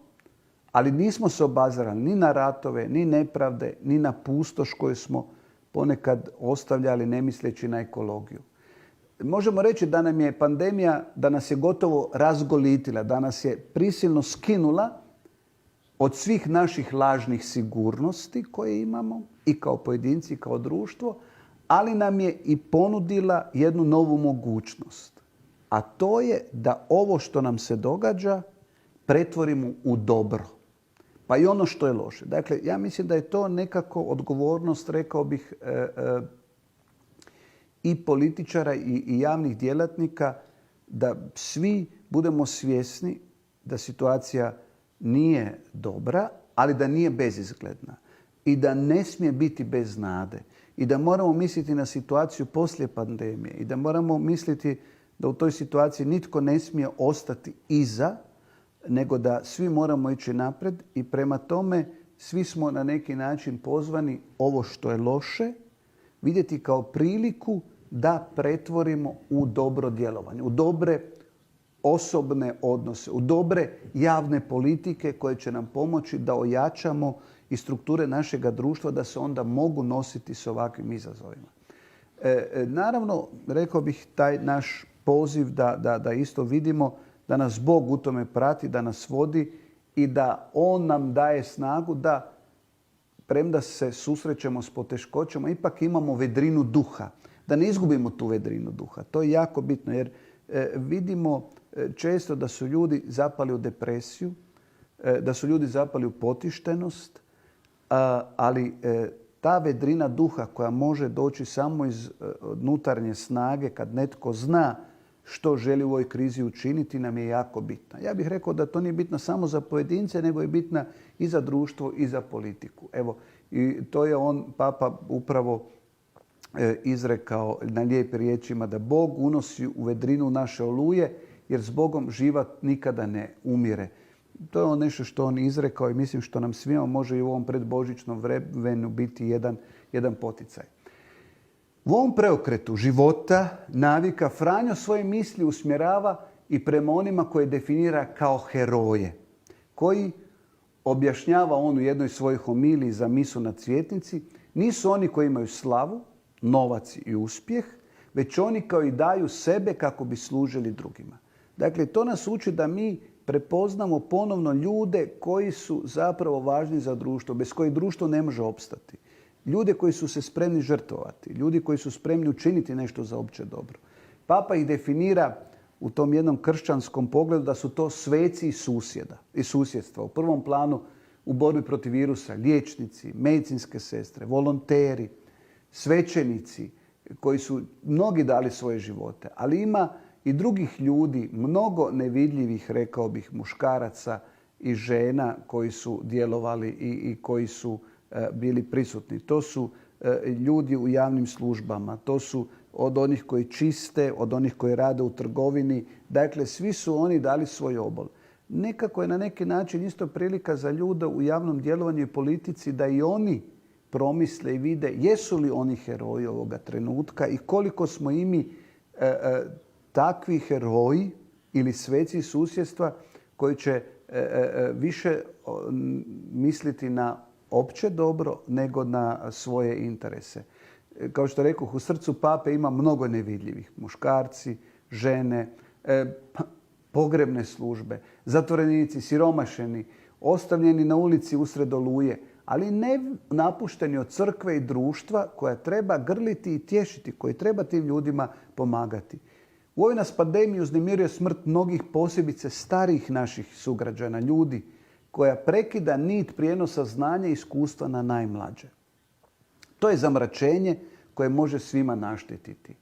ali nismo se obazirali ni na ratove, ni nepravde, ni na pustoš koju smo ponekad ostavljali ne misleći na ekologiju. Možemo reći da nam je pandemija, da nas je gotovo razgolitila, da nas je prisilno skinula od svih naših lažnih sigurnosti koje imamo i kao pojedinci i kao društvo, ali nam je i ponudila jednu novu mogućnost. A to je da ovo što nam se događa pretvorimo u dobro. Pa i ono što je loše. Dakle, ja mislim da je to nekako odgovornost, rekao bih, i političara i javnih djelatnika, da svi budemo svjesni da situacija nije dobra, ali da nije bezizgledna i da ne smije biti bez nade i da moramo misliti na situaciju poslije pandemije i da moramo misliti da u toj situaciji nitko ne smije ostati iza, nego da svi moramo ići naprijed i prema tome svi smo na neki način pozvani ovo što je loše vidjeti kao priliku da pretvorimo u dobro djelovanje, u dobre osobne odnose, u dobre javne politike koje će nam pomoći da ojačamo i strukture našega društva da se onda mogu nositi s ovakvim izazovima. Naravno, rekao bih, taj naš poziv da isto vidimo da nas Bog u tome prati, da nas vodi i da On nam daje snagu da, premda se susrećemo s poteškoćama, ipak imamo vedrinu duha. Da ne izgubimo tu vedrinu duha. To je jako bitno jer vidimo često da su ljudi zapali u depresiju, da su ljudi zapali u potištenost, ali ta vedrina duha koja može doći samo iz unutarnje snage kad netko zna što želi u ovoj krizi učiniti nam je jako bitna. Ja bih rekao da to nije bitno samo za pojedince, nego je bitna i za društvo i za politiku. Evo, i to je Papa upravo izrekao na lijepim riječima da Bog unosi u vedrinu naše oluje jer s Bogom život nikada ne umire. To je nešto što on izrekao i mislim što nam svima može i u ovom predbožićnom vremenu biti jedan poticaj. U ovom preokretu života, navika, Franjo svoje misli usmjerava i prema onima koje definira kao heroje, koji objašnjava on u jednoj svojoj homiliji za misu na Cvjetnici, nisu oni koji imaju slavu, novac i uspjeh, već oni koji daju sebe kako bi služili drugima. Dakle, to nas uči da mi prepoznamo ponovno ljude koji su zapravo važni za društvo, bez kojih društvo ne može opstati. Ljude koji su se spremni žrtvovati, ljudi koji su spremni učiniti nešto za opće dobro. Papa ih definira u tom jednom kršćanskom pogledu da su to sveci i susjedstva. U prvom planu u borbi protiv virusa, liječnici, medicinske sestre, volonteri, svećenici koji su mnogi dali svoje živote. Ali ima i drugih ljudi, mnogo nevidljivih, rekao bih, muškaraca i žena koji su djelovali i koji su bili prisutni. To su ljudi u javnim službama, to su od onih koji čiste, od onih koji rade u trgovini. Dakle, svi su oni dali svoj obol. Nekako je na neki način isto prilika za ljude u javnom djelovanju i politici da i oni promisle i vide jesu li oni heroji ovoga trenutka i koliko smo i mi takvi heroji ili sveci susjedstva koji će više misliti na opće dobro nego na svoje interese. Kao što rekoh, u srcu pape ima mnogo nevidljivih. Muškarci, žene, pogrebne službe, zatvorenici, siromašeni, ostavljeni na ulici usred oluje, ali ne napušteni od crkve i društva koja treba grliti i tješiti, koji treba tim ljudima pomagati. U ovoj nas pandemiji uznemiruje smrt mnogih, posebice starijih naših sugrađana, ljudi koja prekida nit prijenosa znanja i iskustva na najmlađe. To je zamračenje koje može svima naštetiti.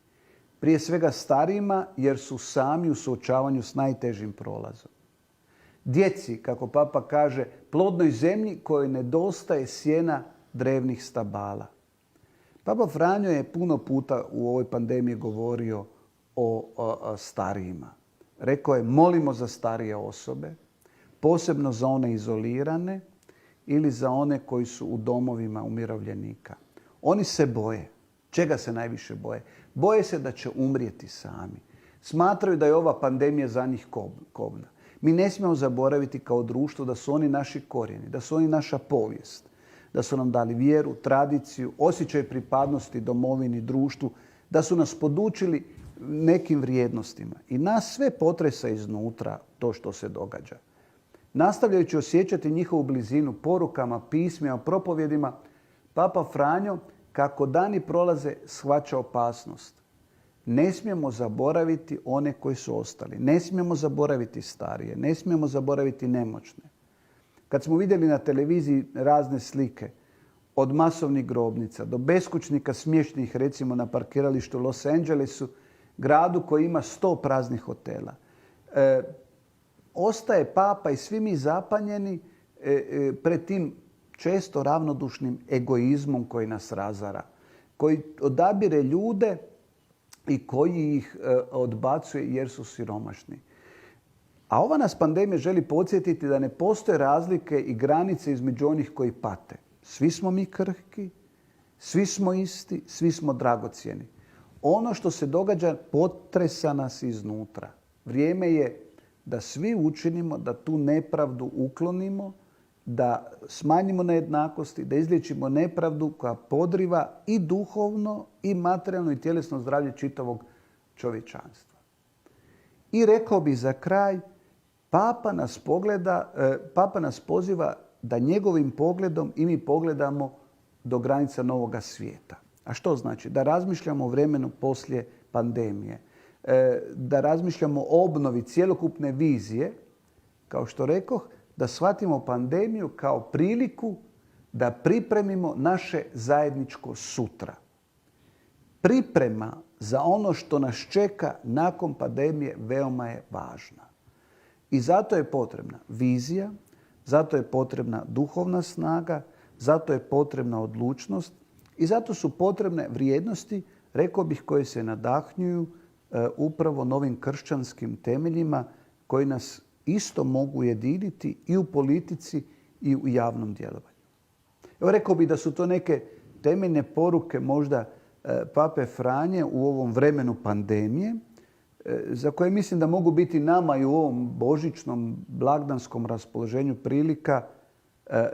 Prije svega starijima jer su sami u suočavanju s najtežim prolazom. Djeci, kako papa kaže, plodnoj zemlji kojoj nedostaje sjena drevnih stabala. Papa Franjo je puno puta u ovoj pandemiji govorio o starijima. Rekao je, molimo za starije osobe, posebno za one izolirane ili za one koji su u domovima umirovljenika. Oni se boje. Čega se najviše boje? Boje se da će umrijeti sami. Smatraju da je ova pandemija za njih kobna. Mi ne smijemo zaboraviti kao društvo da su oni naši korijeni, da su oni naša povijest, da su nam dali vjeru, tradiciju, osjećaj pripadnosti domovini, društvu, da su nas podučili nekim vrijednostima. I nas sve potresa iznutra to što se događa. Nastavljajući osjećati njihovu blizinu porukama, pismima, propovjedima, Papa Franjo, kako dani prolaze, shvaća opasnost. Ne smijemo zaboraviti one koji su ostali. Ne smijemo zaboraviti starije. Ne smijemo zaboraviti nemoćne. Kad smo vidjeli na televiziji razne slike, od masovnih grobnica do beskućnika smještenih recimo na parkiralištu u Los Angelesu, gradu koji ima 100 praznih hotela. Ostaje papa i svi mi zapanjeni pred tim često ravnodušnim egoizmom koji nas razara, koji odabire ljude i koji ih odbacuje jer su siromašni. A ova nas pandemija želi podsjetiti da ne postoje razlike i granice između onih koji pate. Svi smo mi krhki, svi smo isti, svi smo dragocjeni. Ono što se događa potresa nas iznutra. Vrijeme je da svi učinimo, da tu nepravdu uklonimo, da smanjimo nejednakosti, da izliječimo nepravdu koja podriva i duhovno, i materijalno, i tjelesno zdravlje čitavog čovječanstva. I rekao bih za kraj, Papa nas poziva da njegovim pogledom i mi pogledamo do granica novoga svijeta. A što znači? Da razmišljamo o vremenu poslije pandemije, da razmišljamo o obnovi cjelokupne vizije, kao što rekoh, da shvatimo pandemiju kao priliku da pripremimo naše zajedničko sutra. Priprema za ono što nas čeka nakon pandemije veoma je važna. I zato je potrebna vizija, zato je potrebna duhovna snaga, zato je potrebna odlučnost i zato su potrebne vrijednosti, rekao bih, koje se nadahnjuju upravo novim kršćanskim temeljima koji nas isto mogu ujediniti i u politici i u javnom djelovanju. Evo, rekao bih da su to neke temeljne poruke možda Pape Franje u ovom vremenu pandemije, za koje mislim da mogu biti nama i u ovom božićnom blagdanskom raspoloženju prilika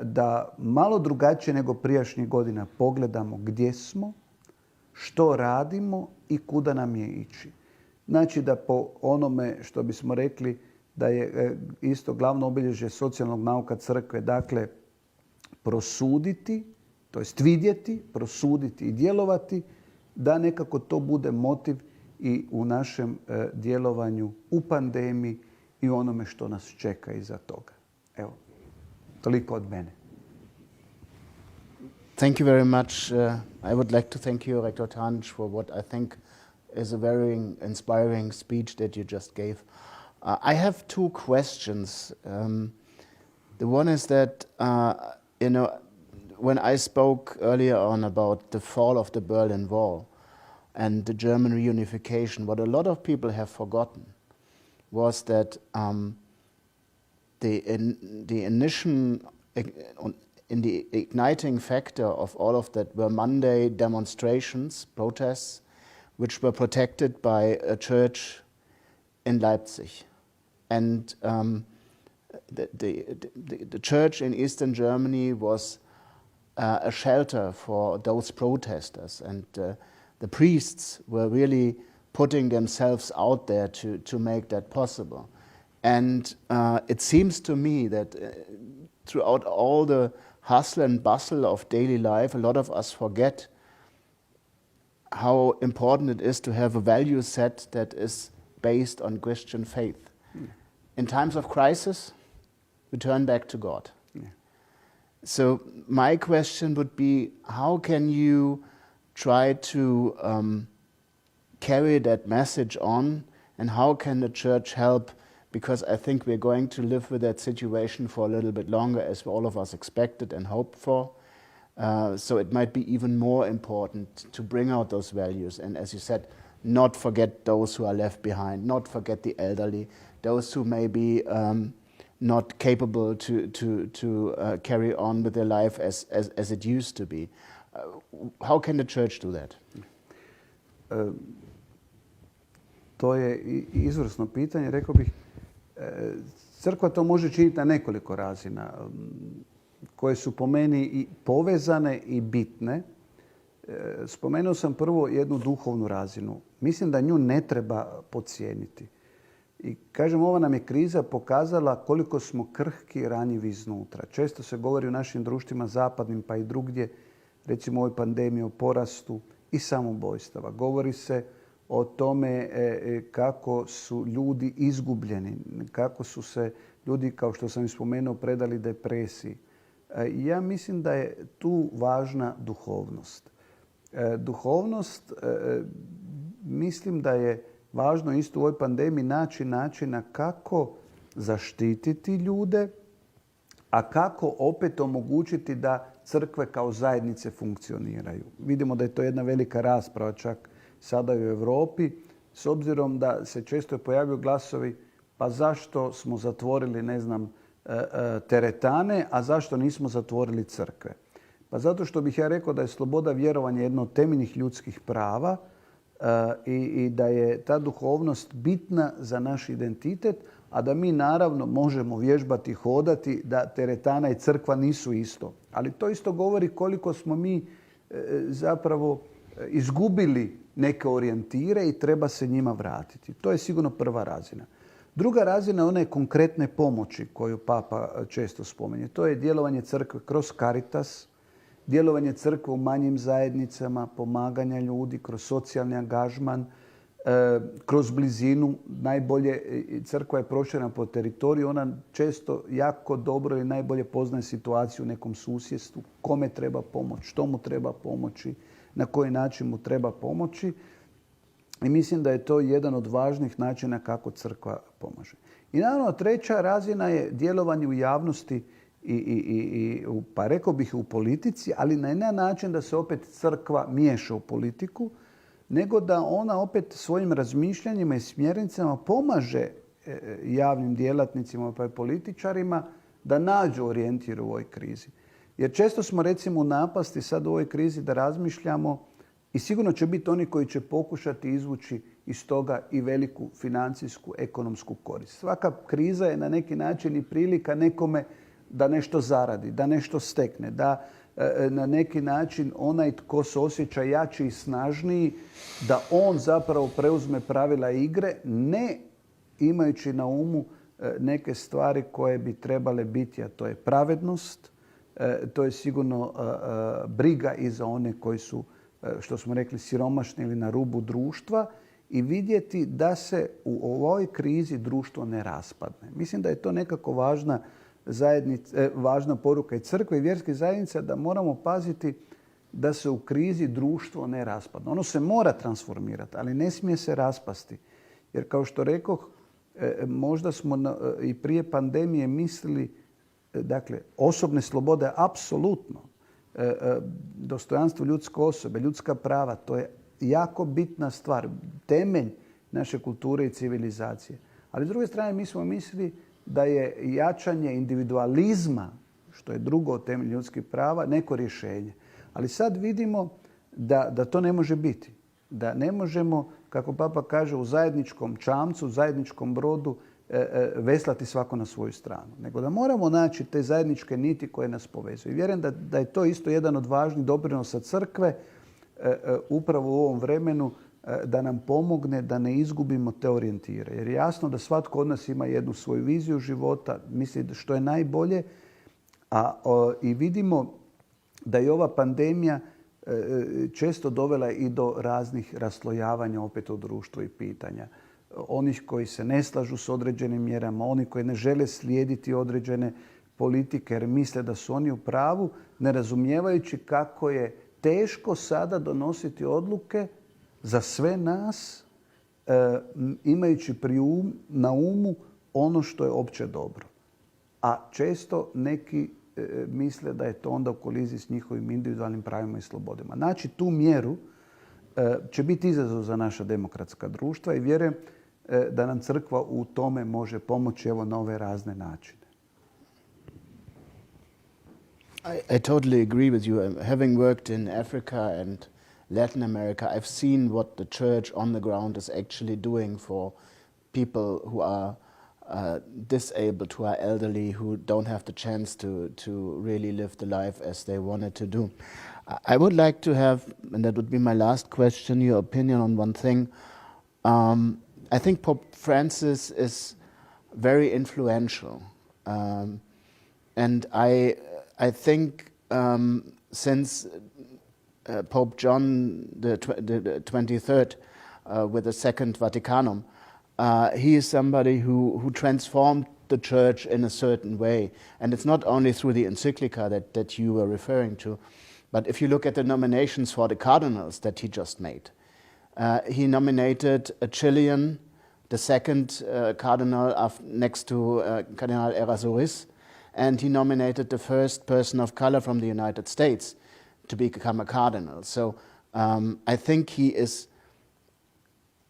da malo drugačije nego prijašnjih godina pogledamo gdje smo, što radimo i kuda nam je ići. Znači da po onome što bismo rekli da je isto glavno obilježje socijalnog nauka crkve, dakle prosuditi, to jest vidjeti, prosuditi i djelovati, da nekako to bude motiv i u našem djelovanju u pandemiji i onome što nas čeka iza toga. Evo, toliko od mene. Thank you very much. I would like to thank you, Rektor Tanic, for what I think is a very inspiring speech that you just gave. I have two questions. The one is that, when I spoke earlier on about the fall of the Berlin Wall and the German reunification, what a lot of people have forgotten was that the igniting factor of all of that were Monday demonstrations, protests, which were protected by a church in Leipzig. And the church in Eastern Germany was a shelter for those protesters, and the priests were really putting themselves out there to make that possible. And it seems to me that throughout all the hustle and bustle of daily life, a lot of us forget how important it is to have a value set that is based on Christian faith. In times of crisis, we turn back to God. So my question would be, how can you try to carry that message on, and how can the church help? Because I think we're going to live with that situation for a little bit longer, as all of us expected and hoped for. So it might be even more important to bring out those values. And as you said, not forget those who are left behind, not forget the elderly, those who may be not capable to carry on with their life as it used to be. How can the church do that? To je izvrsno pitanje. Rekao bih, crkva to može činiti na nekoliko razina koje su po meni i povezane i bitne. Spomenuo sam prvo jednu duhovnu razinu. Mislim da nju ne treba podcijeniti. I kažem, ova nam je kriza pokazala koliko smo krhki i ranjivi iznutra. Često se govori u našim društvima zapadnim pa i drugdje, recimo u ovoj pandemiji, o porastu i samoubojstava. Govori se o tome kako su ljudi izgubljeni, kako su se ljudi, kao što sam i spomenuo, predali depresiji. Ja mislim da je tu važna duhovnost. Duhovnost, mislim da je važno isto u ovoj pandemiji naći načina kako zaštititi ljude, a kako opet omogućiti da crkve kao zajednice funkcioniraju. Vidimo da je to jedna velika rasprava čak sada i u Europi, s obzirom da se često pojavljuju glasovi pa zašto smo zatvorili, teretane, a zašto nismo zatvorili crkve. Pa zato što bih ja rekao da je sloboda vjerovanja jedno od temeljnih ljudskih prava i da je ta duhovnost bitna za naš identitet, a da mi naravno možemo vježbati, hodati, da teretana i crkva nisu isto. Ali to isto govori koliko smo mi zapravo izgubili neke orijentire i treba se njima vratiti. To je sigurno prva razina. Druga razina, ona je konkretne pomoći koju Papa često spominje. To je djelovanje crkve kroz Caritas, djelovanje crkve u manjim zajednicama, pomaganja ljudi, kroz socijalni angažman, kroz blizinu. Najbolje, crkva je proširena po teritoriju, ona često jako dobro i najbolje poznaje situaciju u nekom susjedstvu, kome treba pomoći, što mu treba pomoći, na koji način mu treba pomoći. I mislim da je to jedan od važnih načina kako crkva pomaže. I naravno, treća razina je djelovanje u javnosti pa rekao bih u politici, ali na jedan način da se opet crkva miješa u politiku, nego da ona opet svojim razmišljanjima i smjernicama pomaže javnim djelatnicima pa i političarima da nađu orijentir u ovoj krizi. Jer često smo recimo u napasti sad u ovoj krizi da razmišljamo i sigurno će biti oni koji će pokušati izvući iz toga i veliku financijsku, ekonomsku korist. Svaka kriza je na neki način i prilika nekome da nešto zaradi, da nešto stekne, da na neki način onaj tko se osjeća jači i snažniji, da on zapravo preuzme pravila igre, ne imajući na umu neke stvari koje bi trebale biti, a to je pravednost, to je sigurno briga i za one koji su, što smo rekli, siromašni ili na rubu društva i vidjeti da se u ovoj krizi društvo ne raspadne. Mislim da je to nekako važna poruka i crkve i vjerskih zajednica, da moramo paziti da se u krizi društvo ne raspadne. Ono se mora transformirati, ali ne smije se raspasti. Jer kao što rekoh, možda smo i prije pandemije mislili, dakle, osobne slobode apsolutno, dostojanstvo ljudske osobe, ljudska prava, to je jako bitna stvar, temelj naše kulture i civilizacije. Ali s druge strane mi smo mislili da je jačanje individualizma, što je drugo od temelja ljudskih prava, neko rješenje. Ali sad vidimo da to ne može biti. Da ne možemo, kako Papa kaže, u zajedničkom čamcu, u zajedničkom brodu veslati svako na svoju stranu. Nego da moramo naći te zajedničke niti koje nas povezuju. I vjerujem da je to isto jedan od važnih doprinosa crkve upravo u ovom vremenu, da nam pomogne da ne izgubimo te orijentire. Jer je jasno da svatko od nas ima jednu svoju viziju života, misli što je najbolje, i vidimo da je ova pandemija često dovela i do raznih raslojavanja opet u društvu i pitanja. Onih koji se ne slažu s određenim mjerama, oni koji ne žele slijediti određene politike jer misle da su oni u pravu, ne razumijevajući kako je teško sada donositi odluke za sve nas, imajući na umu ono što je opće dobro. A često neki misle da je to onda u koliziji s njihovim individualnim pravima i slobodama. Naći tu mjeru će biti izazov za naša demokratska društva i vjerujem da nam crkva u tome može pomoći na ove razne načine. I totally agree with you. Having worked in Africa and Latin America, I've seen what the church on the ground is actually doing for people who are disabled, who are elderly, who don't have the chance to really live the life as they wanted to do. I would like to have, and that would be my last question, your opinion on one thing. I think Pope Francis is very influential. And I think since Pope John the 23rd, with the Second Vaticanum, he is somebody who transformed the church in a certain way. And it's not only through the encyclica that you were referring to, but if you look at the nominations for the cardinals that he just made, he nominated a Chilean, the second cardinal next to Cardinal Errázuriz, and he nominated the first person of color from the United States to become a cardinal. So I think he is,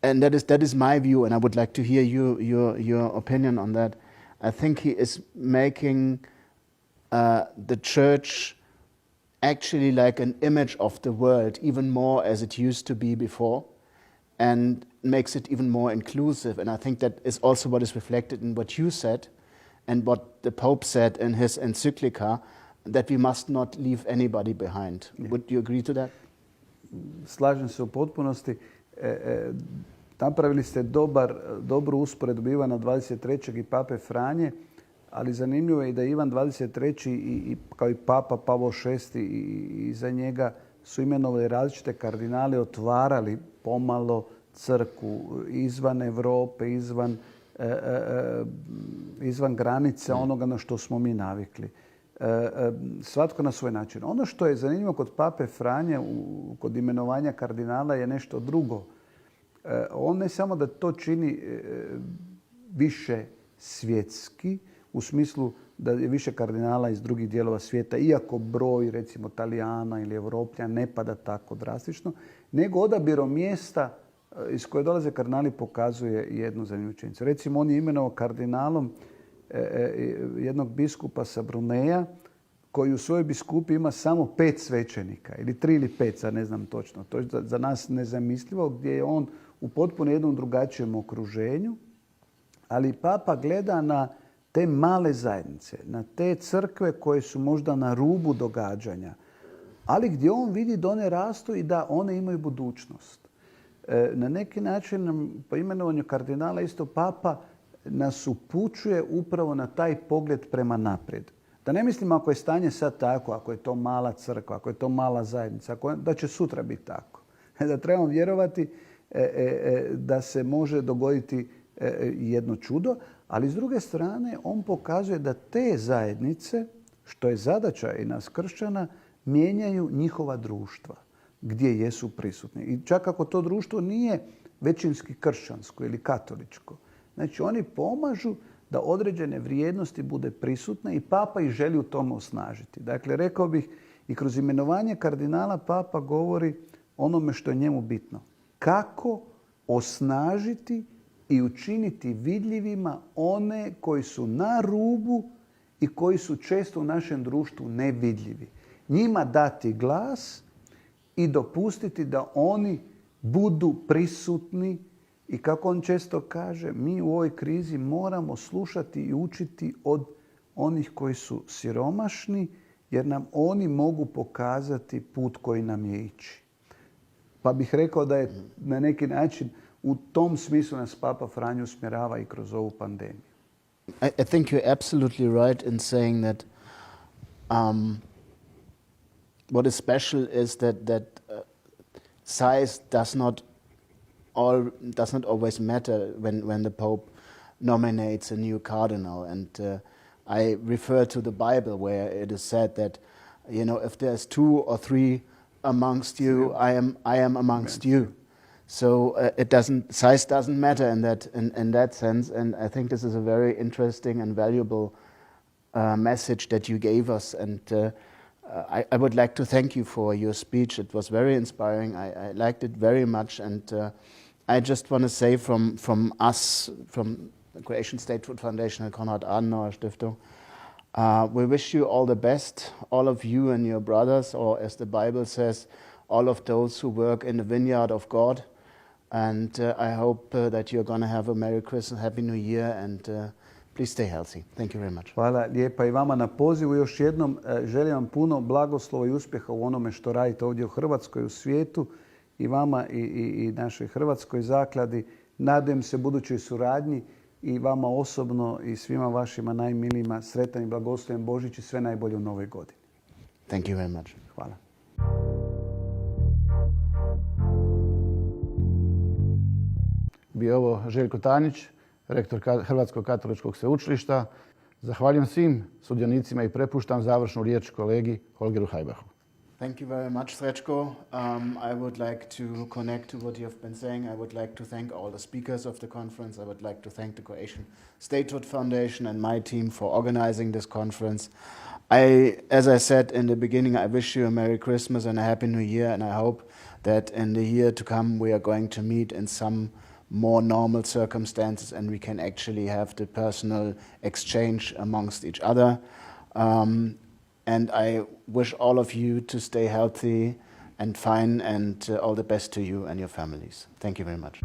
and that is my view, and I would like to hear your opinion on that. I think he is making the church actually like an image of the world, even more as it used to be before, and makes it even more inclusive. And I think that is also what is reflected in what you said and what the Pope said in his encyclica, that we must not leave anybody behind. Yeah. Would you agree to that? Slažem se u potpunosti. Napravili ste dobru usporedbu Ivana 23. i Pape Franje, ali zanimljivo je i da Ivan 23. i kao i Papa Pavao VI i iza njega su imenovali različite kardinale, otvarali pomalo crkvu izvan Europe, izvan granice onoga na što smo mi navikli. Svatko na svoj način. Ono što je zanimljivo kod Pape Franje, kod imenovanja kardinala, je nešto drugo. On ne samo da to čini više svjetski, u smislu da je više kardinala iz drugih dijelova svijeta, iako broj recimo Talijana ili Evropljana ne pada tako drastično, nego odabirom mjesta iz koje dolaze kardinali pokazuje jednu zanimljivu činjenicu. Recimo, on je imenovao kardinalom jednog biskupa sa Bruneja, koji u svojoj biskupi ima samo 5 svećenika, ili 3 ili 5, sad ne znam točno. To je za nas nezamislivo, gdje je on u potpuno jednom drugačijem okruženju, ali Papa gleda te male zajednice, na te crkve koje su možda na rubu događanja, ali gdje on vidi da one rastu i da one imaju budućnost. Na neki način, po imenovanju kardinala, isto Papa nas upućuje upravo na taj pogled prema naprijed. Da ne mislimo ako je stanje sad tako, ako je to mala crkva, ako je to mala zajednica, da će sutra biti tako. Da trebamo vjerovati da se može dogoditi jedno čudo, ali s druge strane on pokazuje da te zajednice, što je zadaća i nas kršćana, mijenjaju njihova društva gdje jesu prisutni. I čak ako to društvo nije većinski kršćansko ili katoličko, znači oni pomažu da određene vrijednosti bude prisutne i Papa ih želi u tome osnažiti. Dakle, rekao bih i kroz imenovanje kardinala Papa govori onome što je njemu bitno. Kako osnažiti i učiniti vidljivima one koji su na rubu i koji su često u našem društvu nevidljivi. Njima dati glas i dopustiti da oni budu prisutni i kako on često kaže, mi u ovoj krizi moramo slušati i učiti od onih koji su siromašni jer nam oni mogu pokazati put koji nam je ići. Pa bih rekao da je na neki način u tom smislu nas Papa Franjo usmjerava i kroz ovu pandemiju. I think you're absolutely right in saying that what is special is that size does not always matter when the Pope nominates a new cardinal. And I refer to the Bible where it is said that, you know, if there's 2 or 3 amongst you, I am amongst you. So size doesn't matter in that sense. And I think this is a very interesting and valuable message that you gave us. And I would like to thank you for your speech. It was very inspiring. I liked it very much. And I just want to say from us, from the Croatian Statehood Foundation and Konrad Adenauer Stiftung, we wish you all the best, all of you and your brothers, or as the Bible says, all of those who work in the vineyard of God. And I hope that you're going to have a Merry Christmas, Happy New Year, and please stay healthy. Thank you very much. Hvala lijepa i vama na pozivu. Još jednom želim vam puno blagoslova i uspjeha u onome što radite ovdje u Hrvatskoj i u svijetu, i vama i našoj Hrvatskoj zakladi. Nadujem se budućoj suradnji i vama osobno i svima vašima najmilijima sretan i blagosloven Božić i sve najbolje u novoj godini. Thank you very much. Hvala. Bio ovo Željko Tanjić, rektor Hrvatskog katoličkog sveučilišta. Zahvaljujem svim sudionicima i prepuštam završnu riječ kolegi Holgeru Hajbahu. Thank you very much, Srećko. I would like to connect to what you have been saying. I would like to thank all the speakers of the conference. I would like to thank the Croatian Statehood Foundation and my team for organizing this conference. As I said in the beginning, I wish you a Merry Christmas and a Happy New Year, and I hope that in the year to come we are going to meet in some more normal circumstances and we can actually have the personal exchange amongst each other. And I wish all of you to stay healthy and fine, and all the best to you and your families. Thank you very much.